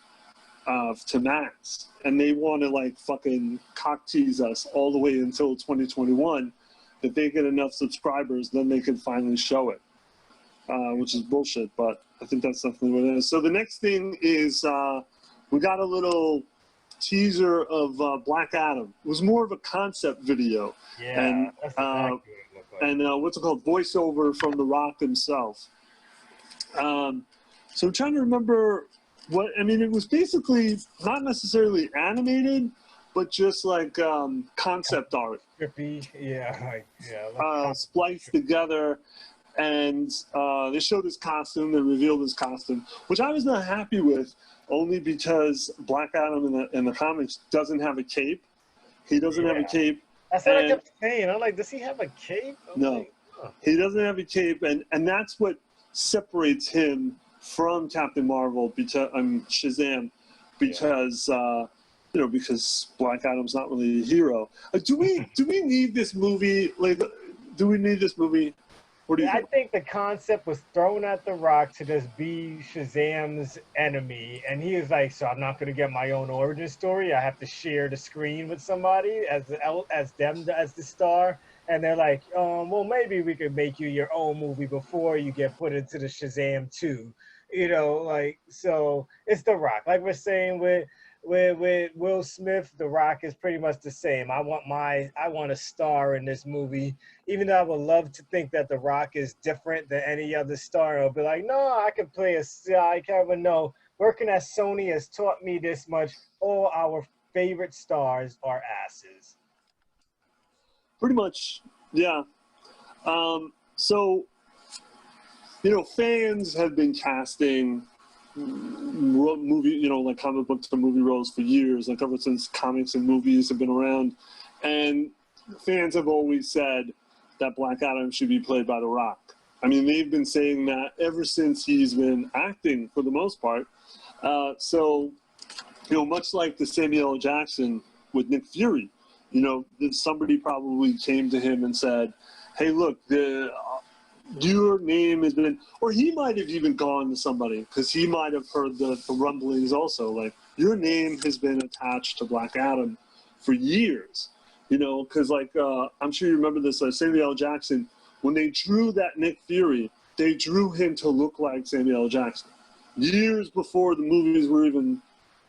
to Max, and they want to like fucking cock tease us all the way until 2021 that they get enough subscribers, then they can finally show it, which is bullshit, but I think that's definitely what it is. So the next thing is we got a little teaser of Black Adam. It was more of a concept video. Yeah, and that's exactly what it looked like. And what's it called, voiceover from The Rock himself. So I'm trying to remember it was basically not necessarily animated, but just like concept art. Trippy, yeah, Spliced together, and they showed his costume, they revealed his costume, which I was not happy with, only because Black Adam in the comics doesn't have a cape. He doesn't have a cape. That's what I kept saying. I'm like, does he have a cape? No, he doesn't have a cape, and that's what separates him from Captain Marvel, because Shazam, because because Black Adam's not really a hero. Do we need this movie? Like, do we need this movie? What do you think? I think the concept was thrown at The Rock to just be Shazam's enemy, and he was like, "So I'm not going to get my own origin story. I have to share the screen with somebody as the star." And they're like, "Well, maybe we could make you your own movie before you get put into the Shazam 2." You know, like, so it's The Rock. Like we're saying with Will Smith, The Rock is pretty much the same. I want a star in this movie, even though I would love to think that The Rock is different than any other star. I'll be like, no, I can play a star. But no, working at Sony has taught me this much. All our favorite stars are asses. Pretty much, yeah. So, fans have been casting movie, like comic books to movie roles for years, like ever since comics and movies have been around. And fans have always said that Black Adam should be played by The Rock. I mean, they've been saying that ever since he's been acting for the most part. So, much like the Samuel L. Jackson with Nick Fury, somebody probably came to him and said, hey, look, your name has been, or he might have even gone to somebody because he might have heard the rumblings also, like, your name has been attached to Black Adam for years, because I'm sure you remember this, Samuel L. Jackson, when they drew that Nick Fury, they drew him to look like Samuel L. Jackson years before the movies were even,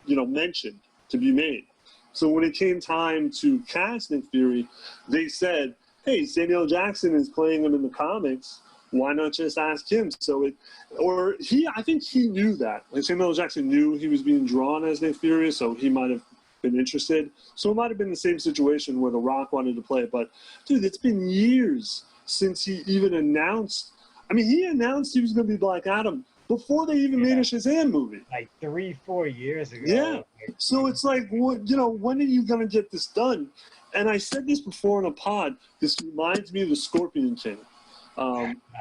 mentioned to be made. So when it came time to cast Nick Fury, they said, hey, Samuel L. Jackson is playing him in the comics. Why not just ask him? I think he knew that. Like, Samuel L. Jackson knew he was being drawn as Nick Fury, so he might have been interested. So it might have been the same situation where The Rock wanted to play it. But, dude, it's been years since he even announced. I mean, he announced he was going to be Black Adam before they even made a Shazam movie. Like 3-4 years ago. Yeah. So it's like, when are you going to get this done? And I said this before in a pod. This reminds me of the Scorpion King.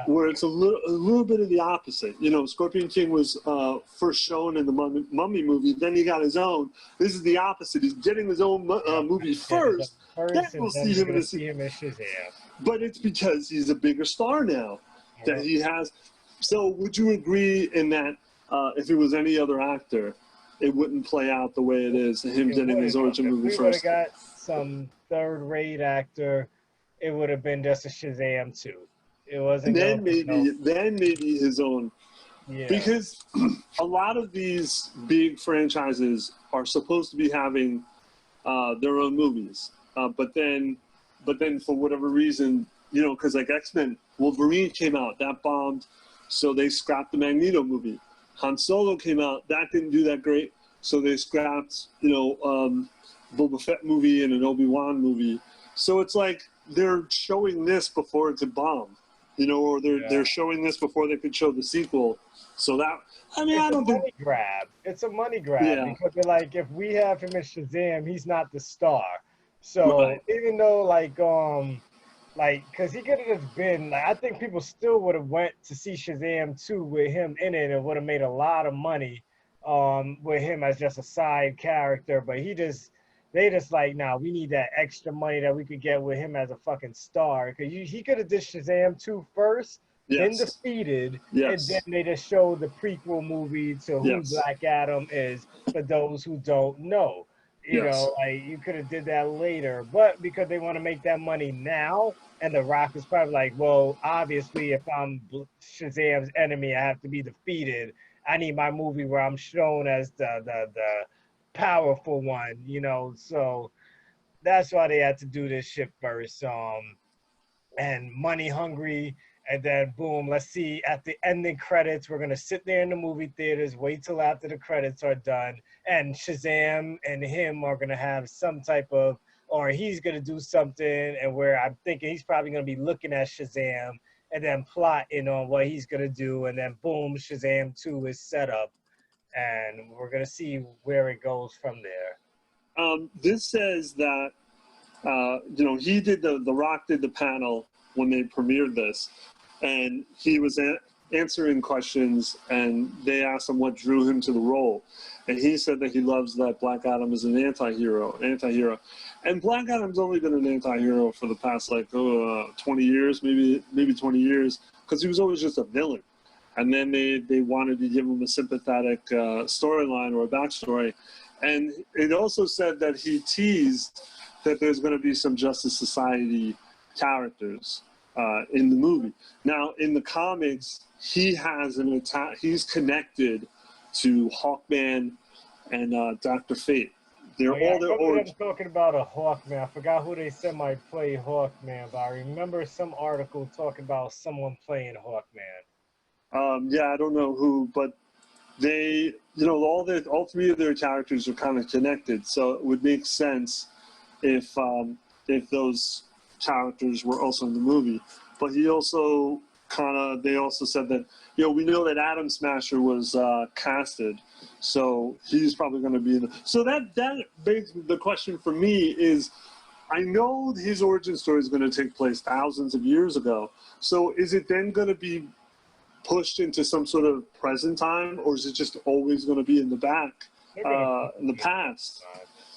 where it's a little bit of the opposite. You know, Scorpion King was first shown in the Mummy movie, then he got his own. This is the opposite. He's getting his own movie first, then we'll see him in the Shazam. But it's because he's a bigger star now that he has. So would you agree in that if it was any other actor, it wouldn't play out the way it is, him getting his origin movie first? If we would have got some third-rate actor, it would have been just a Shazam 2. It wasn't. Then maybe his own. Yeah. Because a lot of these big franchises are supposed to be having their own movies, but then for whatever reason, you know, because like X-Men, Wolverine came out, that bombed, so they scrapped the Magneto movie. Han Solo came out, that didn't do that great, so they scrapped, you know, Boba Fett movie and an Obi-Wan movie. So it's like they're showing this before it's a bomb, you know, or they're showing this before they could show the sequel. So that, I mean, I don't think it's a money grab because they're like, if we have him as Shazam, he's not the star. So even though because he could have just been, like, I think people still would have went to see Shazam 2 with him in it and would have made a lot of money with him as just a side character. But they just like, nah, we need that extra money that we could get with him as a fucking star. Because he could have did Shazam 2 first, then defeated, and then they just showed the prequel movie to who Black Adam is for those who don't know. You know, like, you could have did that later. But because they want to make that money now, and The Rock is probably like, well, obviously, if I'm Shazam's enemy, I have to be defeated. I need my movie where I'm shown as the powerful one, you know. So that's why they had to do this shit first. And money hungry. And then, boom, let's see, at the ending credits, we're going to sit there in the movie theaters, wait till after the credits are done, and Shazam and him are going to have some type of, or he's going to do something, and where I'm thinking he's probably going to be looking at Shazam and then plotting on what he's going to do, and then, boom, Shazam 2 is set up, and we're going to see where it goes from there. This says that, you know, The Rock did the panel when they premiered this, and he was answering questions, and they asked him what drew him to the role, and he said that he loves that Black Adam is an anti-hero, and Black Adam's only been an anti-hero for the past 20 years, maybe 20 years, because he was always just a villain, and then they wanted to give him a sympathetic storyline or a backstory, and it also said that he teased that there's going to be some Justice Society characters in the movie. Now, in the comics, he has he's connected to Hawkman and Dr. Fate. They're all their origins. I'm talking about a Hawkman. I forgot who they said might play Hawkman, but I remember some article talking about someone playing Hawkman. Yeah, I don't know who, but they, you know, all three of their characters are kind of connected, so it would make sense if those characters were also in the movie. But they also said that, you know, we know that Atom Smasher was casted, so he's probably going to be in the, so that begs the question for me is, I know his origin story is going to take place thousands of years ago, so is it then going to be pushed into some sort of present time, or is it just always going to be in the back, in the past?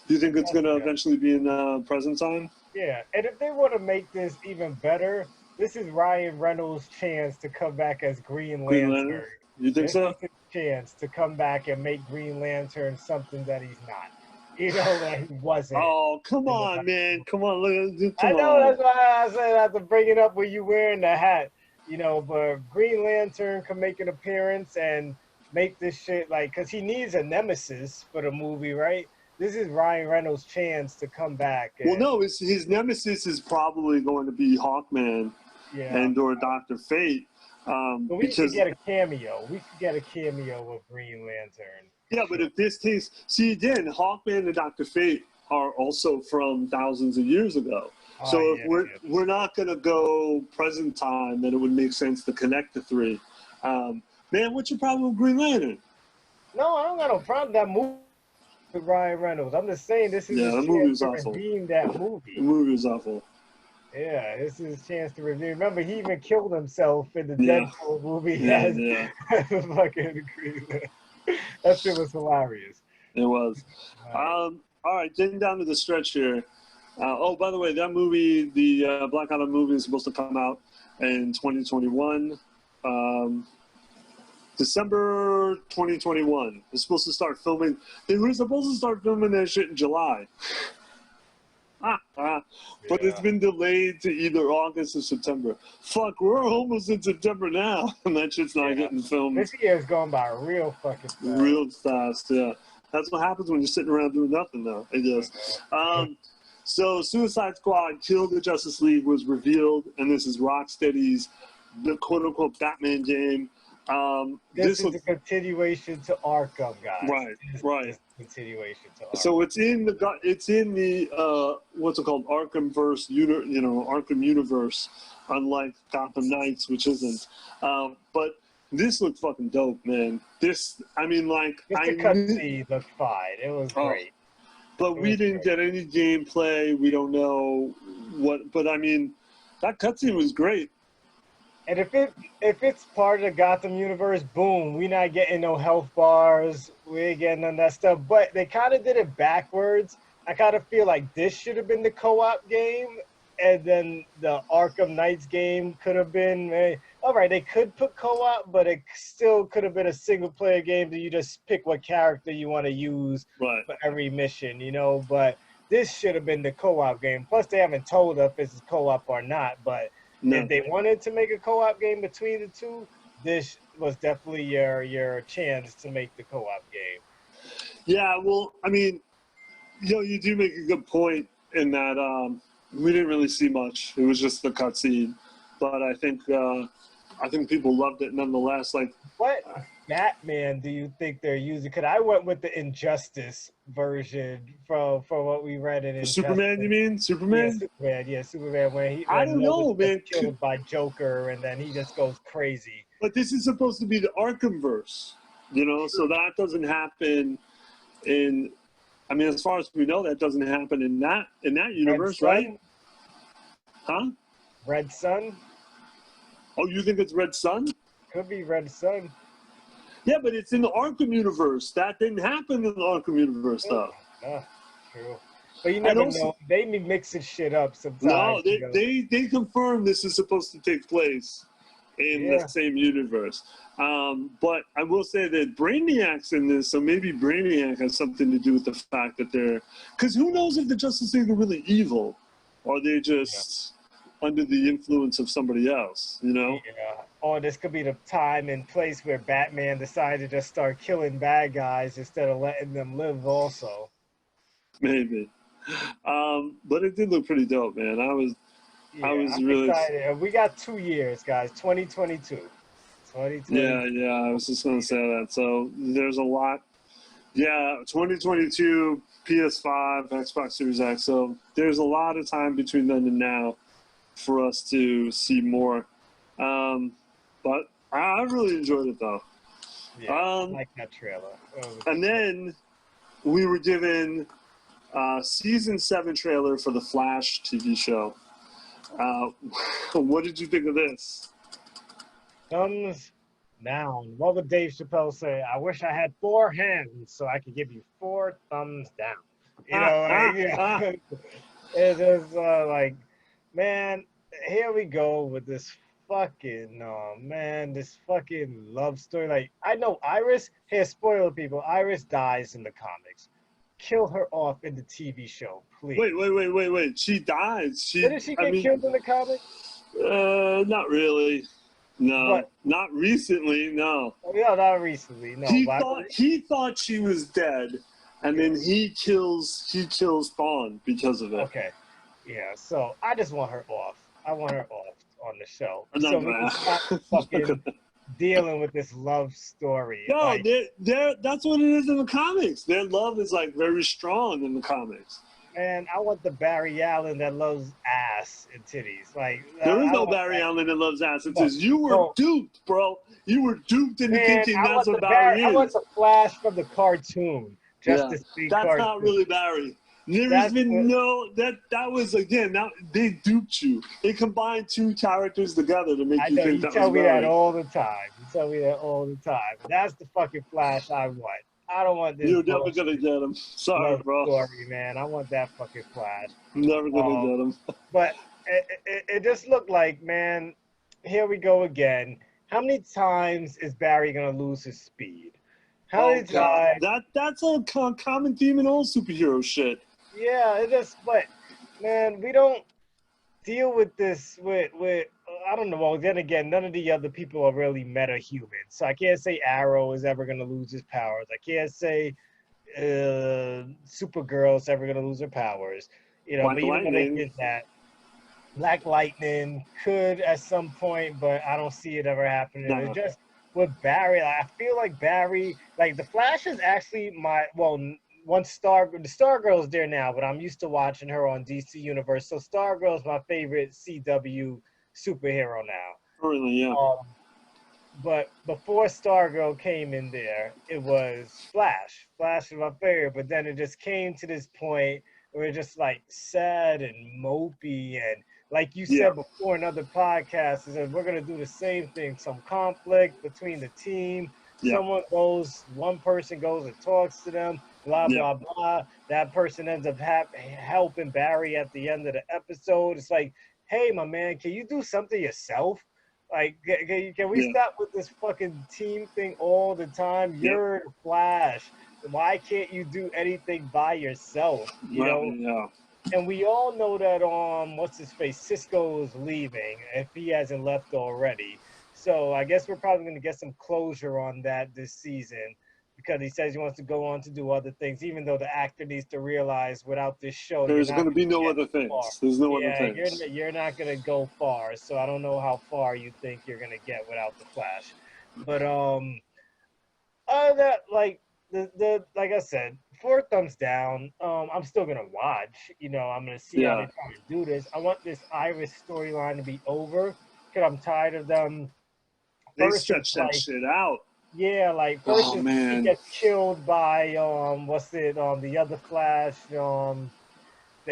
Do you think it's going to eventually be in present time? Yeah, and if they want to make this even better, this is Ryan Reynolds' chance to come back as Green Lantern. You think so? This is his chance to come back and make Green Lantern something that he's not. You know, that he wasn't. Oh, come on, man. Come on. I know, that's why I said I have to bring it up when you're wearing the hat. You know, but Green Lantern can make an appearance and make this shit, like, because he needs a nemesis for the movie, right? This is Ryan Reynolds' chance to come back. Well, no, his nemesis is probably going to be Hawkman and or Dr. Fate. But we could get a cameo. We could get a cameo of Green Lantern. Yeah, but if this takes... See, again, Hawkman and Dr. Fate are also from thousands of years ago. So if we're not going to go present time, then it would make sense to connect the three. Man, what's your problem with Green Lantern? No, I don't got no problem with that movie with Ryan Reynolds. I'm just saying this is the movie was awful. redeem that movie. The movie was awful. Yeah, this is his chance to review. Remember, he even killed himself in the Yeah, Deadpool movie yeah, as, yeah. as a fucking that shit was hilarious. It was. All right, getting down to the stretch here. Oh, by the way, that movie, the Black Adam movie, is supposed to come out in 2021. December 2021. They're supposed to start filming. They were supposed to start filming that shit in July. But it's been delayed to either August or September. Fuck, we're almost in September now, and that shit's not getting filmed. This year's going by real fucking fast. Real fast, yeah. That's what happens when you're sitting around doing nothing, though, I guess. So Suicide Squad Kill the Justice League was revealed, and this is Rocksteady's quote-unquote Batman game. This is a continuation to Arkham, guys. Right, right. Continuation to Arkham. So it's in the what's it called, Arkhamverse, Arkham universe, unlike Gotham Knights, which isn't. But this looked fucking dope, man. Just the cutscene looked fine. It was great. But we didn't get any gameplay. We don't know what. But I mean, that cutscene was great. And if it's part of the Gotham universe, boom, we not getting no health bars. We ain't getting none of that stuff. But they kind of did it backwards. I kind of feel like this should have been the co-op game, and then the Arkham Knights game could have been. All right, they could put co-op, but it still could have been a single-player game that you just pick what character you want to use for every mission, But this should have been the co-op game. Plus, they haven't told us if it's co-op or not, but if they wanted to make a co-op game between the two, this was definitely your chance to make the co-op game. Yeah, well, I mean, you do make a good point in that we didn't really see much. It was just the cutscene, but I think people loved it nonetheless. Like, what Batman do you think they're using? Because I went with the Injustice version for what we read in Injustice. Superman, you mean? Superman? Yeah, Superman. When I don't know, man. Killed by Joker, and then he just goes crazy. But this is supposed to be the Arkhamverse, so that doesn't happen in. I mean, as far as we know, that doesn't happen in that universe, right? Huh? Red Sun. Oh, you think it's Red Sun? Could be Red Sun. Yeah, but it's in the Arkham universe. That didn't happen in the Arkham universe, though. True. But you never know. They be mixing shit up sometimes. No, they confirmed this is supposed to take place in the same universe. But I will say that Brainiac's in this, so maybe Brainiac has something to do with the fact that they're... Because who knows if the Justice League are really evil? Or they just... under the influence of somebody else, Yeah. Or this could be the time and place where Batman decided to start killing bad guys instead of letting them live also. Maybe. But it did look pretty dope, man. I was really excited. We got 2 years, guys. 2022. Yeah, I was just going to say that. So there's a lot. Yeah, 2022, PS5, Xbox Series X. So there's a lot of time between then and now for us to see more. But I really enjoyed it, though. Yeah, I like that trailer. And then we were given Season 7 trailer for the Flash TV show. What did you think of this? Thumbs down. What would Dave Chappelle say? I wish I had 4 hands so I could give you 4 thumbs down. It's just like, man, here we go with this fucking, this fucking love story. Like, I know Iris, here, spoiler people, Iris dies in the comics. Kill her off in the TV show, please. Wait. She dies. Didn't she get killed in the comics? Not really. No, not recently, no. Yeah, not recently, no. He thought she was dead, and then he kills Thawne because of it. Okay. Yeah, so I just want her off. I want her off on the show. So we can stop fucking dealing with this love story. No, like, that's what it is in the comics. Their love is like very strong in the comics. And I want the Barry Allen that loves ass and titties. Like, there is no Barry Allen that loves ass and titties. You were duped, bro. You were duped into thinking that's what Barry is. I want the Flash from the cartoon. That's not really Barry. There's been that was again. Now they duped you. They combined two characters together to make you think that was tell me Barry. that all the time. You tell me that all the time. That's the fucking Flash I want. I don't want this. You're never gonna get him. Sorry, bro. Story, man. I want that fucking Flash. Never gonna get him. But it just looked like, man, here we go again. How many times is Barry gonna lose his speed? How many times? That's a common theme in all superhero shit. Yeah, it just, but man, we don't deal with this with I don't know. Well, then again, none of the other people are really meta humans, so I can't say Arrow is ever gonna lose his powers. I can't say Supergirl is ever gonna lose her powers. You know, but even when they did that, Black Lightning could at some point, but I don't see it ever happening. No. It's just with Barry, I feel like Barry, like the Flash is actually the Stargirl's there now, but I'm used to watching her on DC Universe. So Stargirl's my favorite CW superhero now. Really, yeah. But before Stargirl came in there, it was Flash. Flash was my favorite, but then it just came to this point where it's just like sad and mopey, and like you said before in other podcasts, is that we're gonna do the same thing. Some conflict between the team. Yeah. One person goes and talks to them, blah, blah, blah. That person ends up helping Barry at the end of the episode. It's like, hey, my man, can you do something yourself? Like, can we stop with this fucking team thing all the time? You're the Flash. Why can't you do anything by yourself? You know? Yeah. And we all know that, what's his face? Cisco's leaving, if he hasn't left already. So I guess we're probably going to get some closure on that this season, because he says he wants to go on to do other things, even though the actor needs to realize without this show, there's going to be no other things. There's no other things. You're not going to go far. So I don't know how far you think you're going to get without the Flash. But other than that, like like I said, 4 thumbs down. I'm still going to watch. You know, I'm going to see how they try to do this. I want this Iris storyline to be over, because I'm tired of them. They stretch that shit out. Yeah, like first he gets killed by the other Flash, the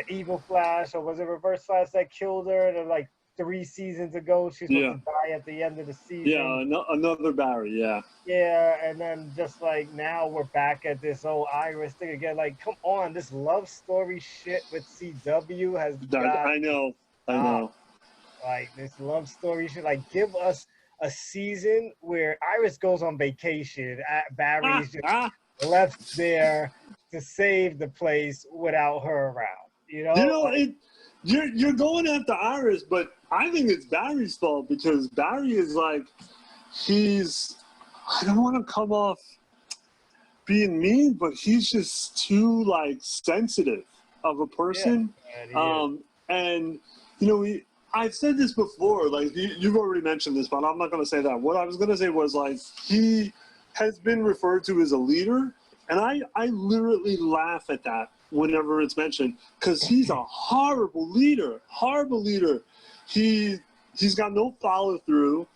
evil Flash, or was it Reverse Flash that killed her? And like 3 seasons ago, she's supposed to die at the end of the season. Yeah, another Barry. Yeah. Yeah, and then just like now we're back at this old Iris thing again. Like, come on, this love story shit with CW has got. I know. Like this love story shit. Like, give us a season where Iris goes on vacation. Barry's just left there to save the place without her around. You know, you're going after Iris, but I think it's Barry's fault, because Barry is like, I don't want to come off being mean, but he's just too like sensitive of a person. And you know, I've said this before, like you've already mentioned this, but I'm not going to say that. What I was going to say was, like, he has been referred to as a leader, and I literally laugh at that whenever it's mentioned, because he's a horrible leader. He's got no follow through.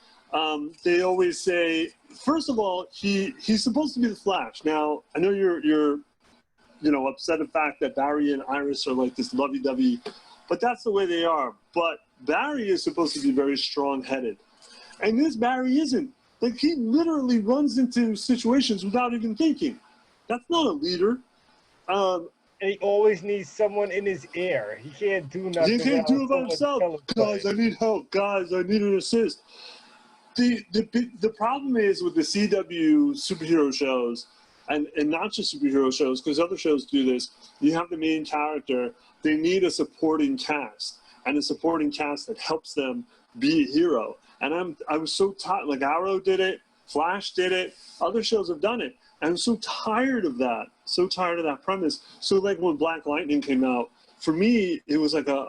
They always say, first of all, he's supposed to be the Flash. Now, I know you're upset at the fact that Barry and Iris are like this lovey-dovey, but that's the way they are. But Barry is supposed to be very strong-headed, and this Barry isn't. Like, he literally runs into situations without even thinking. That's not a leader. And he always needs someone in his ear. He can't do nothing. He can't do it by himself. Guys, I need help. Guys, I need an assist. The problem is with the CW superhero shows, and not just superhero shows, because other shows do this, you have the main character. They need a supporting cast, and a supporting cast that helps them be a hero. And I was so tired. Like, Arrow did it, Flash did it, other shows have done it. And I'm so tired of that. So tired of that premise. So, like, when Black Lightning came out, for me, it was like a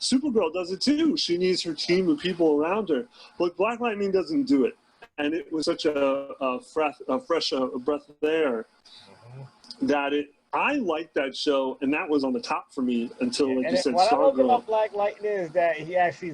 Supergirl does it too. She needs her team of people around her. But Black Lightning doesn't do it. And it was such a fresh breath of air that I liked that show, and that was on the top for me until, like you said, Stargirl. What I love about Black Lightning is that he actually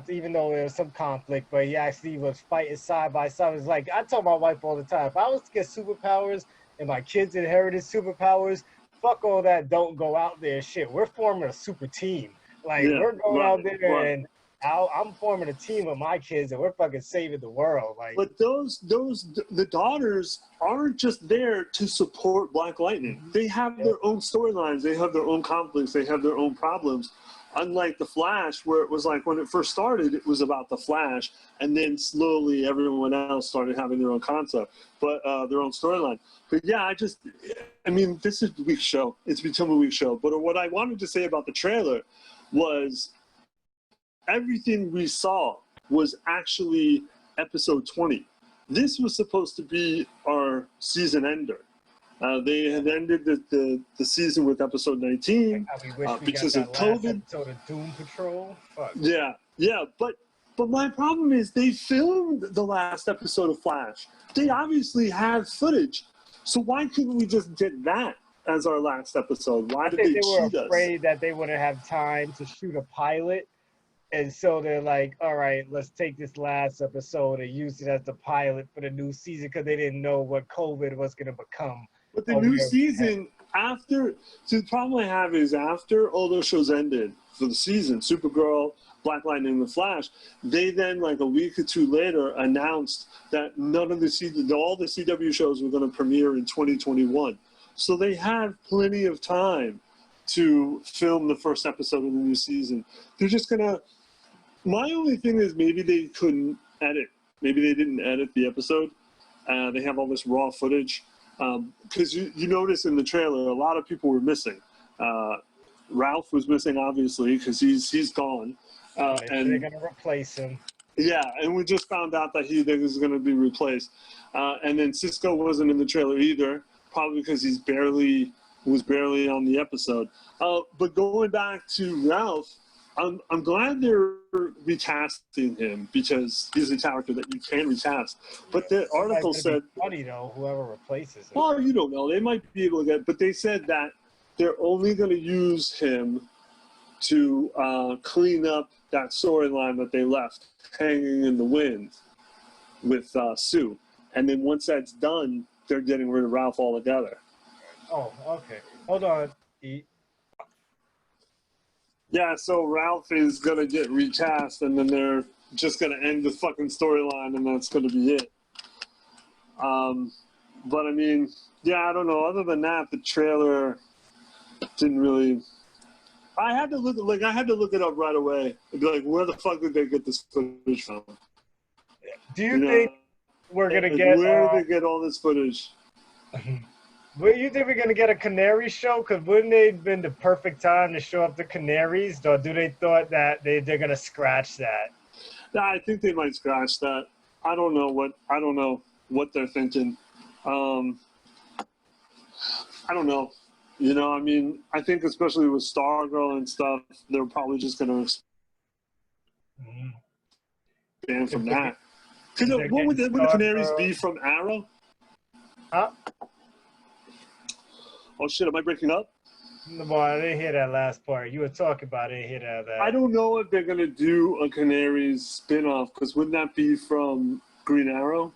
even though there was some conflict, but he actually was fighting side by side. It was like, I tell my wife all the time, if I was to get superpowers and my kids inherited superpowers, fuck all that, don't go out there shit. We're forming a super team. Like, Yeah, we're going right, out there and I'm forming a team with my kids and we're fucking saving the world. Like, but the daughters aren't just there to support Black Lightning. They have their own storylines. They have their own conflicts. They have their own problems. Unlike the Flash, where it was like when it first started, it was about the Flash, and then slowly everyone else started having their own concept, but their own storyline. But yeah, I mean, this is a weak show. It's become a weak show. But what I wanted to say about the trailer was everything we saw was actually episode 20. This was supposed to be our season ender. They had ended the season with episode 19 because of COVID. Episode of Doom Patrol. Fuck. Yeah, but my problem is they filmed the last episode of Flash. They obviously have footage, so why couldn't we just get that as our last episode? Why did they cheat us? I think they were afraid that they wouldn't have time to shoot a pilot. And so they're like, all right, let's take this last episode and use it as the pilot for the new season because they didn't know what COVID was going to become. But the new season, so the problem I have is after all those shows ended for the season, Supergirl, Black Lightning, and The Flash, they then, like a week or two later, announced that all the CW shows were going to premiere in 2021. So they have plenty of time to film the first episode of the new season. They're just going to... My only thing is maybe they couldn't edit. Maybe they didn't edit the episode. They have all this raw footage. Because you notice in the trailer, a lot of people were missing. Ralph was missing, obviously, because he's gone. And they're going to replace him. Yeah, and we just found out that he was going to be replaced. And then Cisco wasn't in the trailer either, probably because he was barely on the episode. But going back to Ralph, I'm glad they're recasting him because he's a character that you can recast. But the article said, funny though, whoever replaces him. Oh, you don't know. They might be able to get, but they said that they're only going to use him to clean up that storyline that they left hanging in the wind with Sue. And then once that's done, they're getting rid of Ralph altogether. Oh, okay. Hold on. Yeah, so Ralph is going to get recast, and then they're just going to end the fucking storyline, and that's going to be it. But, I mean, yeah, I don't know. Other than that, the trailer didn't really... I had to look it up right away and be like, where the fuck did they get this footage from? Do you think we're going to get... Where did they get all this footage? Well, you think we're going to get a Canary show? Because wouldn't it have been the perfect time to show up the Canaries? Or do they thought that they're going to scratch that? Nah, I think they might scratch that. I don't know what they're thinking. I don't know. You know, I mean, I think especially with Stargirl and stuff, they're probably just going to ban from that. What would the Canaries be from Arrow? Huh? Oh shit, am I breaking up? No, I didn't hear that last part. You were talking about it, I didn't hear that. I don't know if they're going to do a Canaries spin-off, because wouldn't that be from Green Arrow?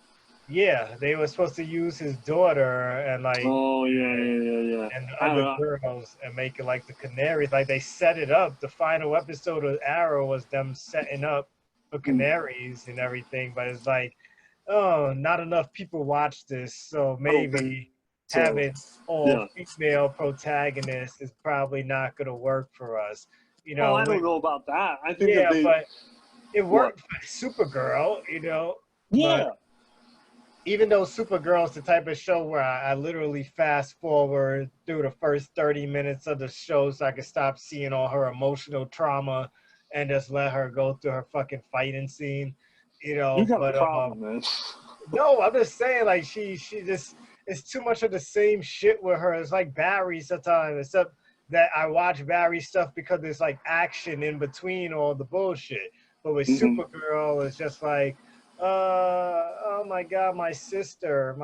Yeah, they were supposed to use his daughter and like... Oh, yeah. And other girls and make it like the Canaries. Like they set it up. The final episode of Arrow was them setting up the Canaries and everything. But it's like, oh, not enough people watch this. So maybe... having all female protagonists is probably not going to work for us. You know, I don't know about that. I think but it worked for Supergirl, you know. Yeah. But even though Supergirl is the type of show where I literally fast forward through the first 30 minutes of the show so I can stop seeing all her emotional trauma and just let her go through her fucking fighting scene, you know. You got a problem, man. No, I'm just saying, like, she just... It's too much of the same shit with her. It's like Barry sometimes, except that I watch Barry stuff because there's like action in between all the bullshit. But with Supergirl, it's just like, oh my God, my sister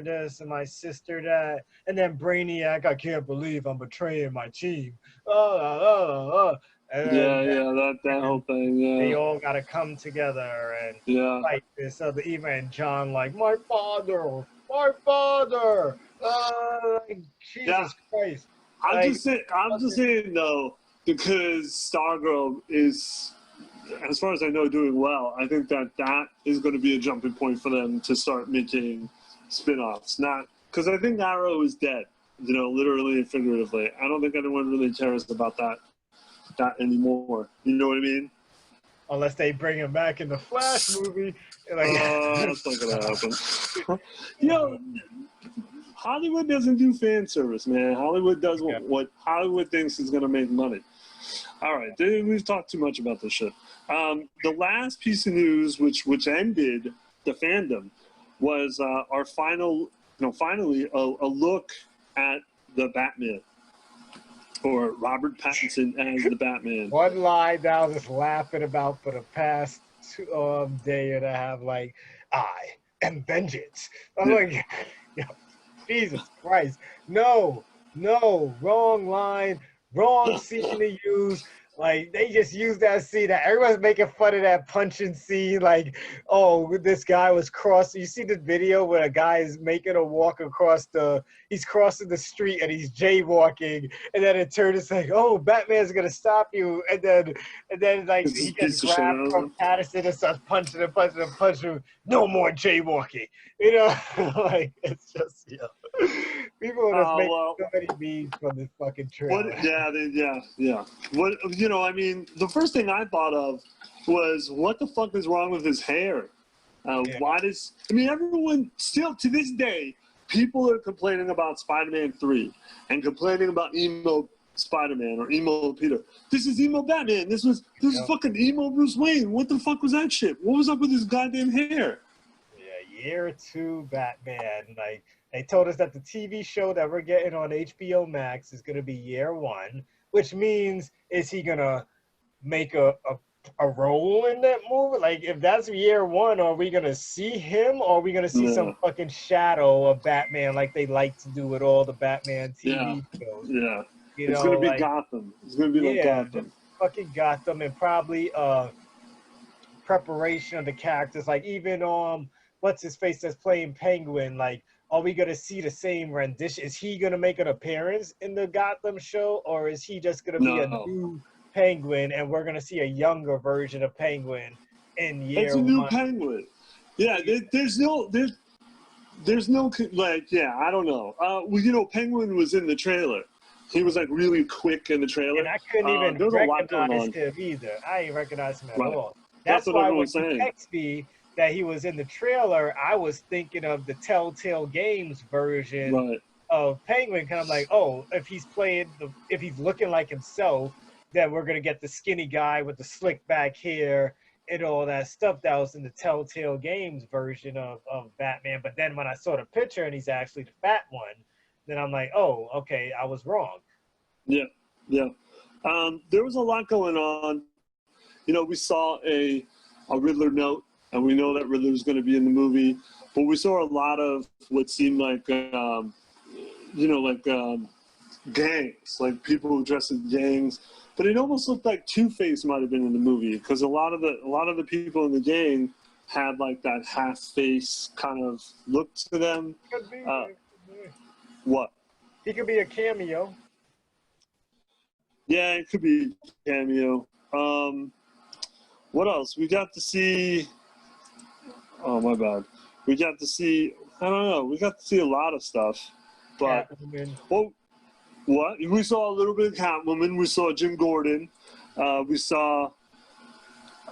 this and my sister that. And then Brainiac, I can't believe I'm betraying my team. And that whole thing, yeah. They all got to come together and fight this other, even John, like, my father my father. Like, Jesus Christ. I'm just saying though, because Stargirl is, as far as I know, doing well. I think that is going to be a jumping point for them to start making spin-offs. Not because I think Arrow is dead, you know, literally and figuratively. I don't think anyone really cares about that anymore. You know what I mean? Unless they bring him back in the Flash movie. Like, that's not gonna happen. You know, Hollywood doesn't do fan service, man. Hollywood does what Hollywood thinks is gonna make money. All right, we've talked too much about this shit. The last piece of news, which ended the fandom, was our finally a look at the Batman, or Robert Pattinson as the Batman. One line that I was just laughing about for the past day and a half, like, I am vengeance. I'm like, Jesus Christ. No, wrong line, wrong scene to use. Like, they just used that scene. Everyone's making fun of that punching scene. Like, oh, this guy was crossing. You see the video where a guy is making a walk across he's crossing the street and he's jaywalking. And then it turns, it's like, oh, Batman's going to stop you. And then like, he gets grabbed from Patterson and starts punching and punching and punching. No more jaywalking. You know, like, it's just, people are just making so many memes from this fucking trailer. Yeah. What, you know, I mean, the first thing I thought of was, what the fuck is wrong with his hair? Why does, I mean, everyone still to this day, people are complaining about Spider-Man 3 and complaining about emo Spider-Man or emo Peter. This is emo Batman. This is fucking emo Bruce Wayne. What the fuck was that shit? What was up with his goddamn hair? Yeah, year 2 Batman. Like, they told us that the TV show that we're getting on HBO Max is going to be year 1, which means, is he going to make a role in that movie? Like, if that's year 1, are we going to see him, or are we going to see some fucking shadow of Batman like they like to do with all the Batman TV shows? Yeah. It's going to be like, Gotham. It's going to be like Gotham. Fucking Gotham, and probably preparation of the characters. Like, even what's his face that's playing Penguin, like, are we going to see the same rendition? Is he going to make an appearance in the Gotham show, or is he just going to be a new Penguin and we're going to see a younger version of Penguin in year 1? It's a new Penguin. Yeah, there's no, like, I don't know. Well, you know, Penguin was in the trailer. He was, like, really quick in the trailer. And I couldn't even recognize him either. I didn't recognize him at all. That's why when you text me that he was in the trailer, I was thinking of the Telltale Games version of Penguin. Because I'm like, oh, if he's looking like himself, then we're going to get the skinny guy with the slick back hair and all that stuff that was in the Telltale Games version of Batman. But then when I saw the picture and he's actually the fat one, then I'm like, oh, okay, I was wrong. Yeah. There was a lot going on. You know, we saw a Riddler note, and we know that Riddler's going to be in the movie. But we saw a lot of what seemed like, gangs, like people dressed as gangs. But it almost looked like Two-Face might have been in the movie, because a lot of the people in the gang had like that half-face kind of look to them. Could be. What? He could be a cameo. Yeah, it could be a cameo. What else? We got to see. Oh, my bad. We got to see. I don't know. We got to see a lot of stuff. But what? We saw a little bit of Catwoman. We saw Jim Gordon. We saw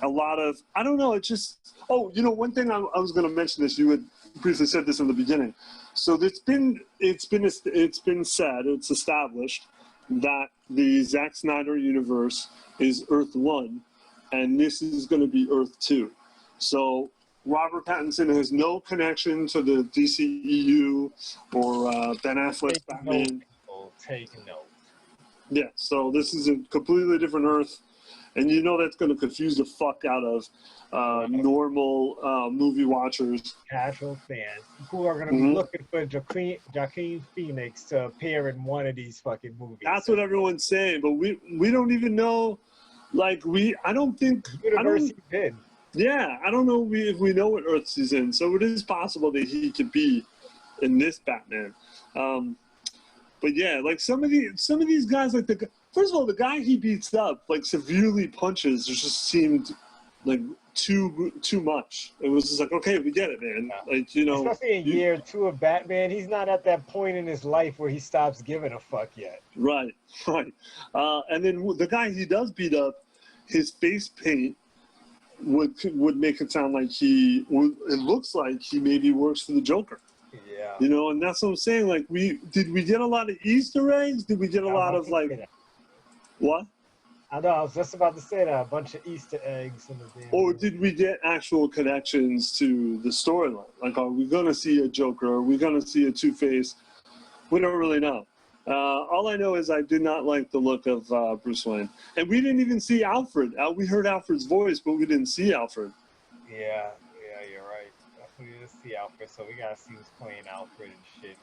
a lot of. I don't know. It just. Oh, you know, one thing I was going to mention this. You had briefly said this in the beginning. So it's been said, it's established that the Zack Snyder universe is Earth 1, and this is going to be Earth 2. So Robert Pattinson has no connection to the DCEU or Ben Affleck's Batman. Take note. Yeah, so this is a completely different Earth, and you know that's going to confuse the fuck out of normal movie watchers. Casual fans who are going to be looking for Joaquin Phoenix to appear in one of these fucking movies. That's what everyone's saying, but we don't even know. Like, I don't think. Universe he did. Yeah, I don't know if we know what Earth he's in, so it is possible that he could be in this Batman. But yeah, like some of these guys, like first of all, the guy he beats up, like severely punches, just seemed like too much. It was just like, okay, we get it, man. Like, you know, especially in year 2 of Batman, he's not at that point in his life where he stops giving a fuck yet. Right. And then the guy he does beat up, his face paint would make it sound like it looks like he maybe works for the Joker. Yeah. You know, and that's what I'm saying. Like, did we get a lot of Easter eggs? Did we get a lot of like what? I know, I was just about to say that, a bunch of Easter eggs in the damn Or did we get actual connections to the storyline? Like, are we going to see a Joker? Are we going to see a Two-Face? We don't really know. All I know is I did not like the look of Bruce Wayne. And we didn't even see Alfred. We heard Alfred's voice, but we didn't see Alfred. Yeah, you're right. We didn't see Alfred, so we got to see who's playing Alfred and shit.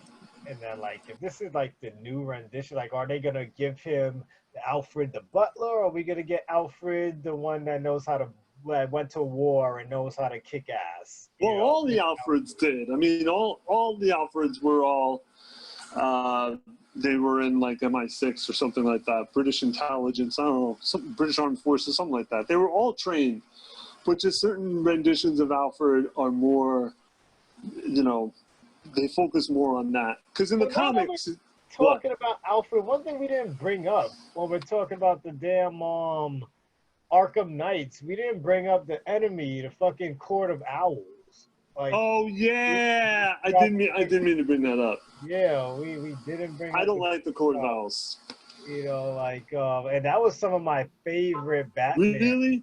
And then, like, if this is, like, the new rendition, like, are they going to give him Alfred the butler, or are we going to get Alfred the one that knows how to, went to war and knows how to kick ass? Well, all the Alfreds did. I mean, all the Alfreds were all, they were in, like, MI6 or something like that, British intelligence, I don't know, some British Armed Forces, something like that. They were all trained, but just certain renditions of Alfred are more, you know, they focus more on that. Because in the comics... Talking about Alfred, one thing we didn't bring up when we're talking about the damn Arkham Knights, we didn't bring up the enemy, the fucking Court of Owls. Like, oh yeah, I didn't mean to bring that up. Yeah, we didn't bring. I don't like the Court of Owls. You know, like, and that was some of my favorite Batman. Really?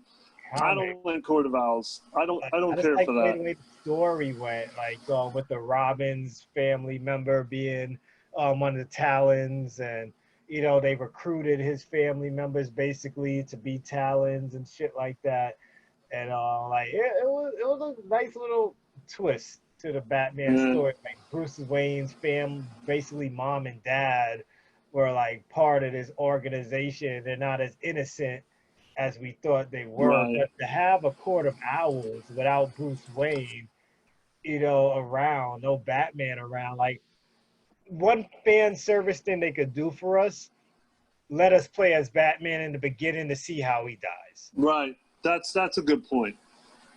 Comics. I don't like Court of Owls. I don't care like for that. The way the story went, like with the Robin's family member being one of the Talons, and you know they recruited his family members basically to be Talons and shit like that, and like it was a nice little twist to the Batman story. Like Bruce Wayne's family, basically mom and dad, were like part of this organization. They're not as innocent as we thought they were, right. But to have a Court of Owls without Bruce Wayne, you know, around, no Batman around, like. One fan service thing they could do for us, let us play as Batman in the beginning to see how he dies. Right. That's a good point.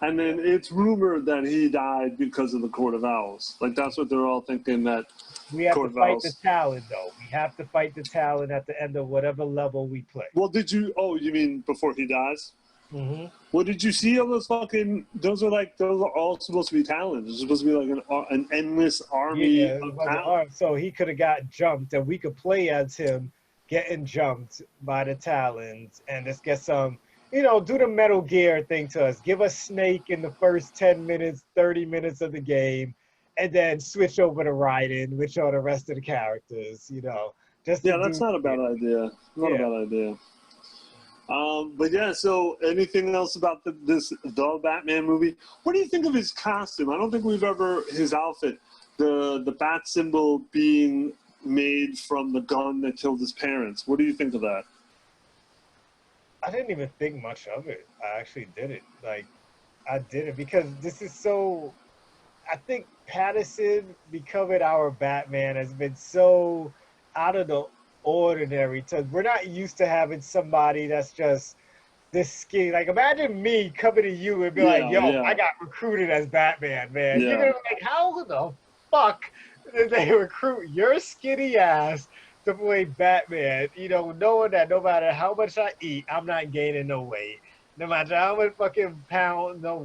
And then it's rumored that he died because of the Court of Owls. Like, that's what they're all thinking, that we have to fight the Talon, though. We have to fight the Talon at the end of whatever level we play. Well, you mean before he dies? Mm-hmm. Well, did you see all those fucking? Those are all supposed to be Talons. It's supposed to be like an endless army of Talons. So he could have got jumped, and we could play as him getting jumped by the Talons, and just get some, you know, do the Metal Gear thing to us. Give us Snake in the first 10 minutes, 30 minutes of the game, and then switch over to Raiden, which are the rest of the characters. You know, that's not a bad idea. Not a bad idea. But yeah, so anything else about the Batman movie? What do you think of his costume? I don't think we've ever, his outfit, the bat symbol being made from the gun that killed his parents. What do you think of that? I didn't even think much of it. I actually didn't. Like, I didn't, because this is so, I think Pattinson becoming our Batman has been so out of the ordinary. We're not used to having somebody that's just this skinny. Like, imagine me coming to you and be like, yo, I got recruited as Batman, man. You're gonna be like, how the fuck did they recruit your skinny ass to play Batman? You know, knowing that no matter how much I eat, I'm not gaining no weight. No matter how much fucking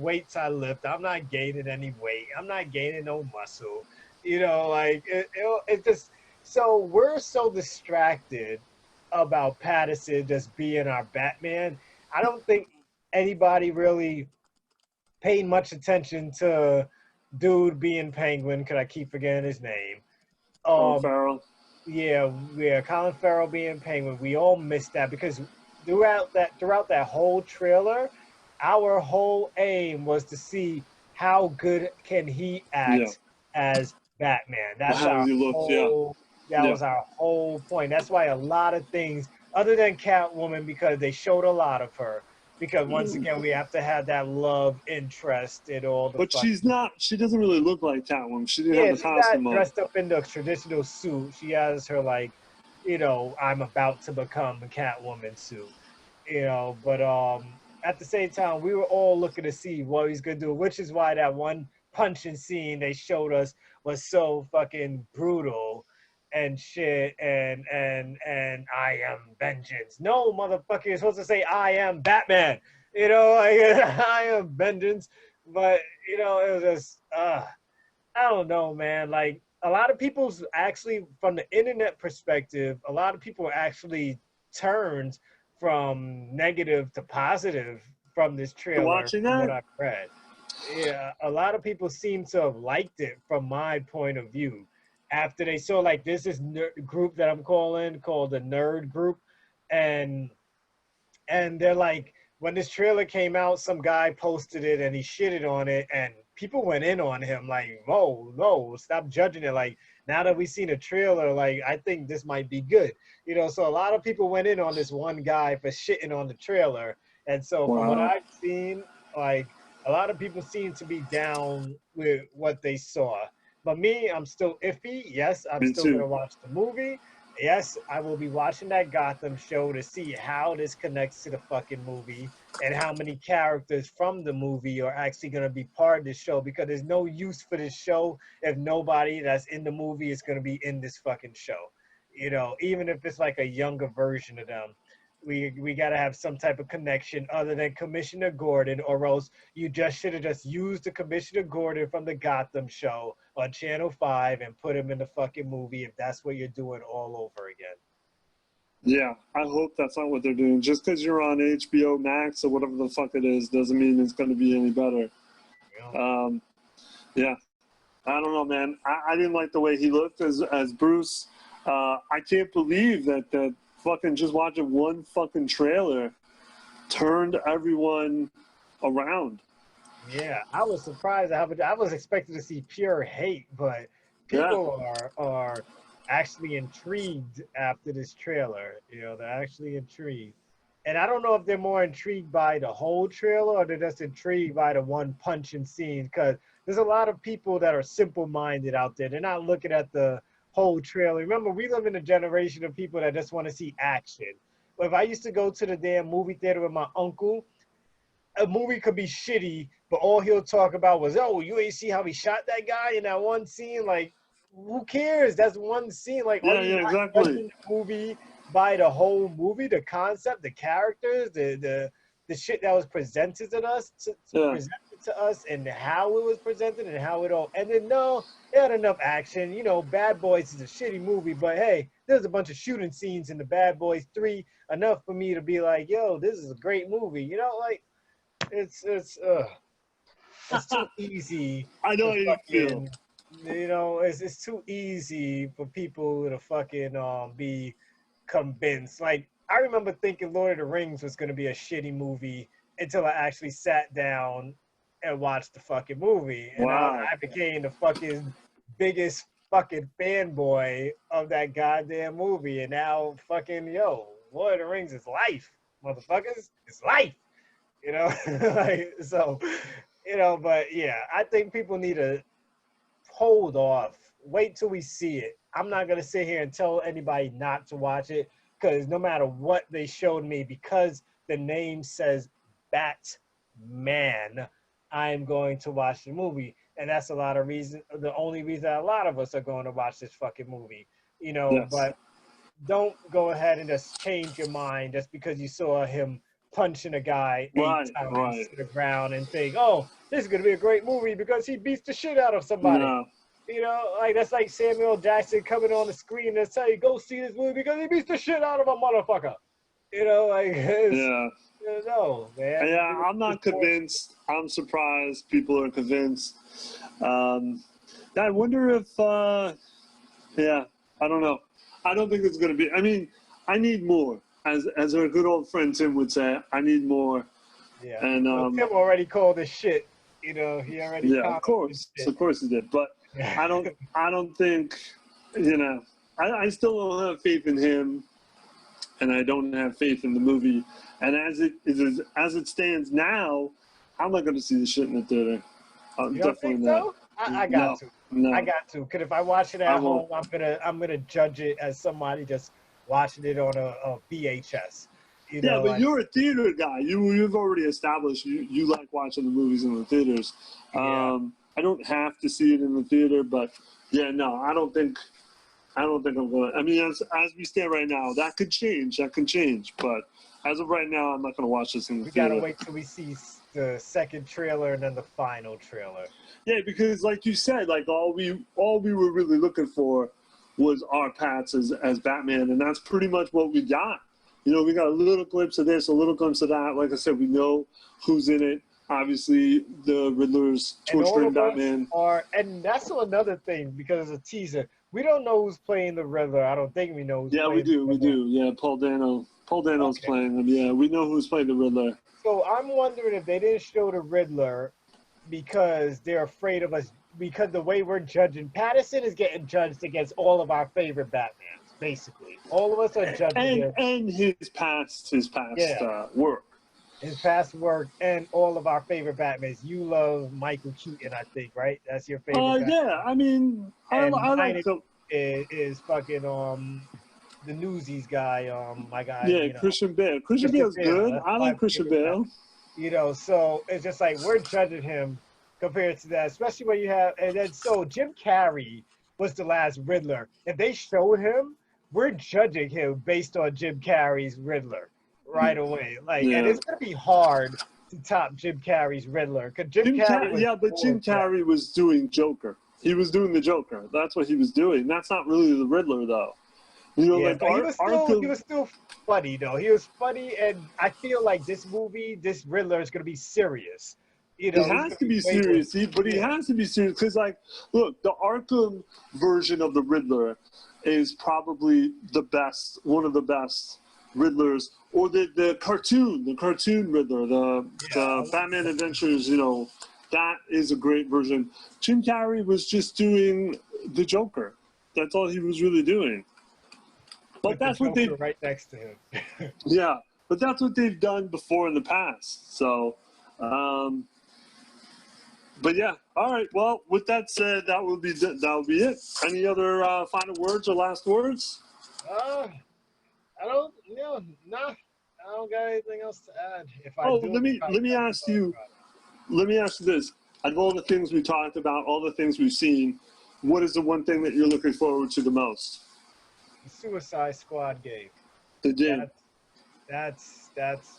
weights I lift, I'm not gaining any weight. I'm not gaining no muscle. You know, like, it just, so we're so distracted about Pattinson just being our Batman. I don't think anybody really paid much attention to dude being Penguin, because I keep forgetting his name. Colin Farrell. Yeah, Colin Farrell being Penguin. We all missed that, because throughout that whole trailer, our whole aim was to see how good can he act as Batman. That's our whole. That was our whole point. That's why a lot of things, other than Catwoman, because they showed a lot of her, because once again we have to have that love interest in all the. But she's not. She doesn't really look like Catwoman. She didn't have the she's costume not on. dressed up in the traditional suit. She has her like, I'm about to become a Catwoman suit. But at the same time we were all looking to see what he's gonna do, which is why that one punching scene they showed us was so fucking brutal and shit. And I am vengeance. No, motherfucker, you're supposed to say I am Batman. Like I am vengeance. But it was just I don't know, man. Like a lot of people's actually, from the internet perspective, a lot of people actually turned from negative to positive from this trailer. Watching from that? what I've read. Yeah, a lot of people seem to have liked it from my point of view. After they saw like this group that I'm calling called the Nerd Group, and they're like, when this trailer came out, some guy posted it and he shitted on it, and people went in on him like, whoa, no, stop judging it. Like, now that we've seen a trailer, like, I think this might be good. So a lot of people went in on this one guy for shitting on the trailer. And so from what I've seen, like, a lot of people seem to be down with what they saw. But me, I'm still iffy. Yes, I'm still going to watch the movie. Yes, I will be watching that Gotham show to see how this connects to the fucking movie and how many characters from the movie are actually going to be part of the show, because there's no use for this show if nobody that's in the movie is going to be in this fucking show. Even if it's like a younger version of them. We got to have some type of connection other than Commissioner Gordon, or else you just should have just used the Commissioner Gordon from the Gotham show on Channel 5 and put him in the fucking movie if that's what you're doing all over again. Yeah, I hope that's not what they're doing. Just because you're on HBO Max or whatever the fuck it is doesn't mean it's going to be any better. Yeah. I don't know, man. I didn't like the way he looked as Bruce. I can't believe that fucking just watching one fucking trailer turned everyone around. Yeah, I was surprised. I was expecting to see pure hate, but people are actually intrigued after this trailer. They're actually intrigued. And I don't know if they're more intrigued by the whole trailer or they're just intrigued by the one punching scene, because there's a lot of people that are simple-minded out there. They're not looking at the whole trailer. Remember, we live in a generation of people that just want to see action. But if I used to go to the damn movie theater with my uncle, a movie could be shitty, but all he'll talk about was, oh, you ain't see how he shot that guy in that one scene? Like, who cares? That's one scene. Like, yeah, exactly. Judging the movie by the whole movie, the concept, the characters, the shit that was presented to us, and how it was presented and how it all ended. No, it had enough action. Bad Boys is a shitty movie, but hey, there's a bunch of shooting scenes in the Bad Boys 3, enough for me to be like, yo, this is a great movie. Like, it's too easy. I know how you feel. It's too easy for people to fucking be convinced. Like, I remember thinking Lord of the Rings was going to be a shitty movie until I actually sat down and watched the fucking movie. And I became the fucking biggest fucking fanboy of that goddamn movie. And now fucking, Lord of the Rings is life, motherfuckers. It's life. But yeah, I think people need to hold off. Wait till we see it. I'm not going to sit here and tell anybody not to watch it, because no matter what they showed me, because the name says Batman, I'm going to watch the movie. And that's a lot of reason. The only reason a lot of us are going to watch this fucking movie, Yes. But don't go ahead and just change your mind just because you saw him punching a guy 8 times to the ground and think, oh, this is going to be a great movie because he beats the shit out of somebody. No. Like, that's like Samuel Jackson coming on the screen and say, go see this movie because he beats the shit out of a motherfucker. No, man. Yeah, I'm not convinced. I'm surprised people are convinced. I wonder if, I don't know. I don't think it's going to be, I need more. As our good old friend Tim would say, I need more. Yeah. And Tim already called this shit. He already. Yeah, of course he did. But I don't think. I still don't have faith in him and I don't have faith in the movie. And as it stands now, I'm not going to see the shit in the theater. You don't think so? I got to. No. I got to. Because if I watch it at home, I'm gonna judge it as somebody just watching it on a VHS. You know, but you're a theater guy. You've already established you like watching the movies in the theaters. Yeah. I don't have to see it in the theater, but yeah, no, I don't think I'm going to. I mean, as we stand right now, that could change. But as of right now, I'm not going to watch this in the theater. We got to wait till we see the second trailer and then the final trailer. Yeah, because like you said, like all we were really looking for was our Pats as Batman, and that's pretty much what we got. You know, we got a little glimpse of this, a little glimpse of that. Like I said, we know who's in it. Obviously, the Riddler's twitch-brain Batman. And that's another thing, because it's a teaser. We don't know who's playing the Riddler. I don't think we know who's playing we do. Yeah, Paul Dano's playing him. Yeah, we know who's playing the Riddler. So I'm wondering if they didn't show the Riddler because they're afraid of us, because the way we're judging, Pattinson is getting judged against all of our favorite Batmans, basically. All of us are judging and his past work. His past work and all of our favorite Batmans. You love Michael Keaton, I think, right? That's your favorite Batman. Yeah, I mean, I like him. Is fucking the Newsies guy, my guy. Yeah, Christian Bale. Christian Bale's good. I like Christian Bale. You know, so it's just like we're judging him compared to that, especially when you have, and then so Jim Carrey was the last Riddler. If they showed him, we're judging him based on Jim Carrey's Riddler right away. Like, and it's gonna be hard to top Jim Carrey's Riddler because Jim Carrey was doing Joker. He was doing the Joker. That's what he was doing. That's not really the Riddler, though. You know, like he was still funny though. He was funny, and I feel like this Riddler is gonna be serious. You know, he has to be serious, but he has to be serious because, like, look, the Arkham version of the Riddler is probably one of the best Riddlers, or the cartoon Riddler, the Batman Adventures. You know, that is a great version. Jim Carrey was just doing the Joker. That's all he was really doing. But that's what they right next to him. Yeah, but that's what they've done before in the past. So, but yeah, all right. Well, with that said, that will be it. Any other final words or last words? I don't got anything else to add. Let me ask you this. Out of all the things we talked about, all the things we've seen, what is the one thing that you're looking forward to the most? The Suicide Squad game. The game. That's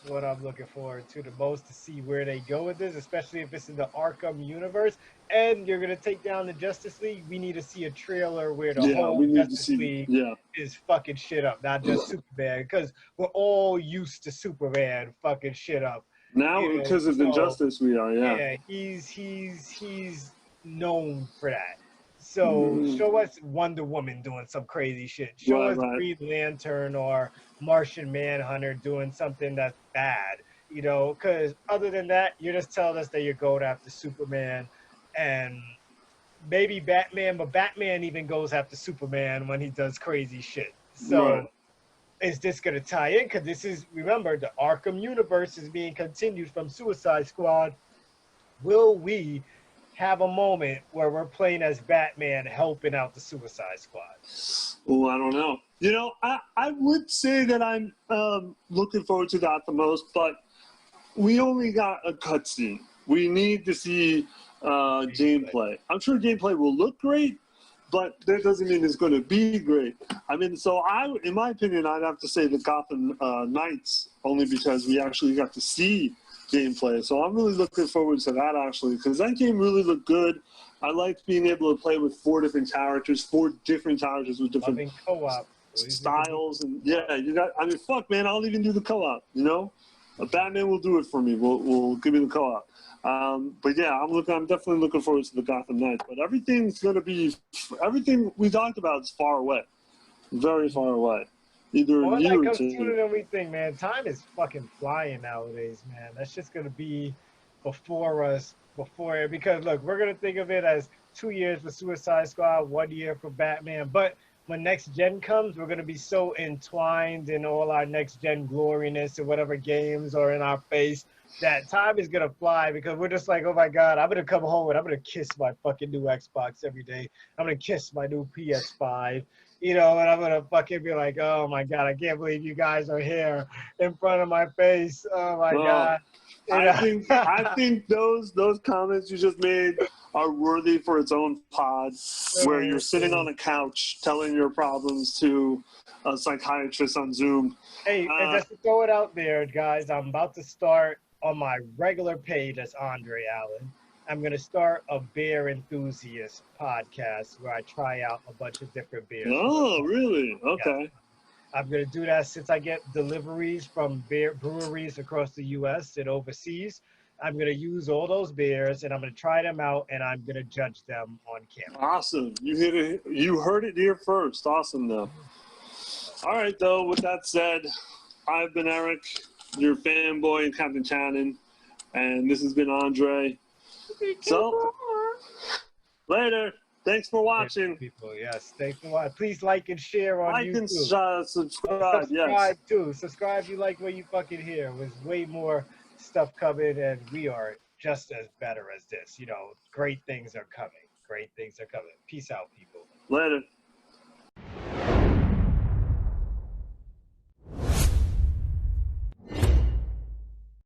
what I'm looking forward to the most, to see where they go with this, especially if it's in the Arkham universe. And you're gonna take down the Justice League. We need to see a trailer where the whole Justice League is fucking shit up, not just Superman, because we're all used to Superman fucking shit up. Now, because of Injustice, we are. Yeah, he's known for that. So show us Wonder Woman doing some crazy shit. Show us Green Lantern or Martian Manhunter doing something that's bad. You know, because other than that, you're just telling us that you're going after Superman and maybe Batman, but Batman even goes after Superman when he does crazy shit. So is this going to tie in? Because remember, the Arkham universe is being continued from Suicide Squad. Will we have a moment where we're playing as Batman helping out the Suicide Squad? Oh, I don't know. You know, I would say that I'm looking forward to that the most, but we only got a cutscene. We need to see gameplay. I'm sure gameplay will look great, but that doesn't mean it's going to be great. I mean, so in my opinion, I'd have to say the Gotham Knights, only because we actually got to see gameplay. So I'm really looking forward to that, actually, because that game really looked good. I liked being able to play with four different characters with different co-op styles. And I mean, fuck, man, I'll even do the co-op, you know? A Batman will do it for me. We'll give me the co-op. But yeah, I'm definitely looking forward to the Gotham Knights. But everything we talked about is far away. Very far away. Either a year or two. Sooner than we think, man. Time is fucking flying nowadays, man. That's just gonna be before us, because look, we're gonna think of it as 2 years for Suicide Squad, 1 year for Batman. But when next gen comes, we're gonna be so entwined in all our next gen gloriness and whatever games are in our face that time is gonna fly because we're just like, oh my god, I'm gonna come home and I'm gonna kiss my fucking new Xbox every day. I'm gonna kiss my new PS5, you know, and I'm gonna fucking be like, oh my god, I can't believe you guys are here in front of my face. Oh my god. You know? I think those comments you just made are worthy for its own pod, where you're sitting on a couch telling your problems to a psychiatrist on Zoom. Hey, and just to throw it out there, guys, I'm about to start on my regular page as Andre Allen. I'm going to start a beer enthusiast podcast where I try out a bunch of different beers. Oh, really? Okay. Yeah. I'm going to do that since I get deliveries from beer breweries across the U.S. and overseas. I'm going to use all those beers and I'm going to try them out and I'm going to judge them on camera. Awesome. You heard it here first. Awesome, though. All right, though, with that said, I've been Eric, your fanboy and Captain Channon, and this has been Andre. So, later. Thanks for watching. People, yes, thanks for watching. Please like and share on YouTube. Like and subscribe, yes. Too. Subscribe if you like what you fucking hear. There's way more stuff coming, and we are just as better as this. You know, great things are coming. Great things are coming. Peace out, people. Later.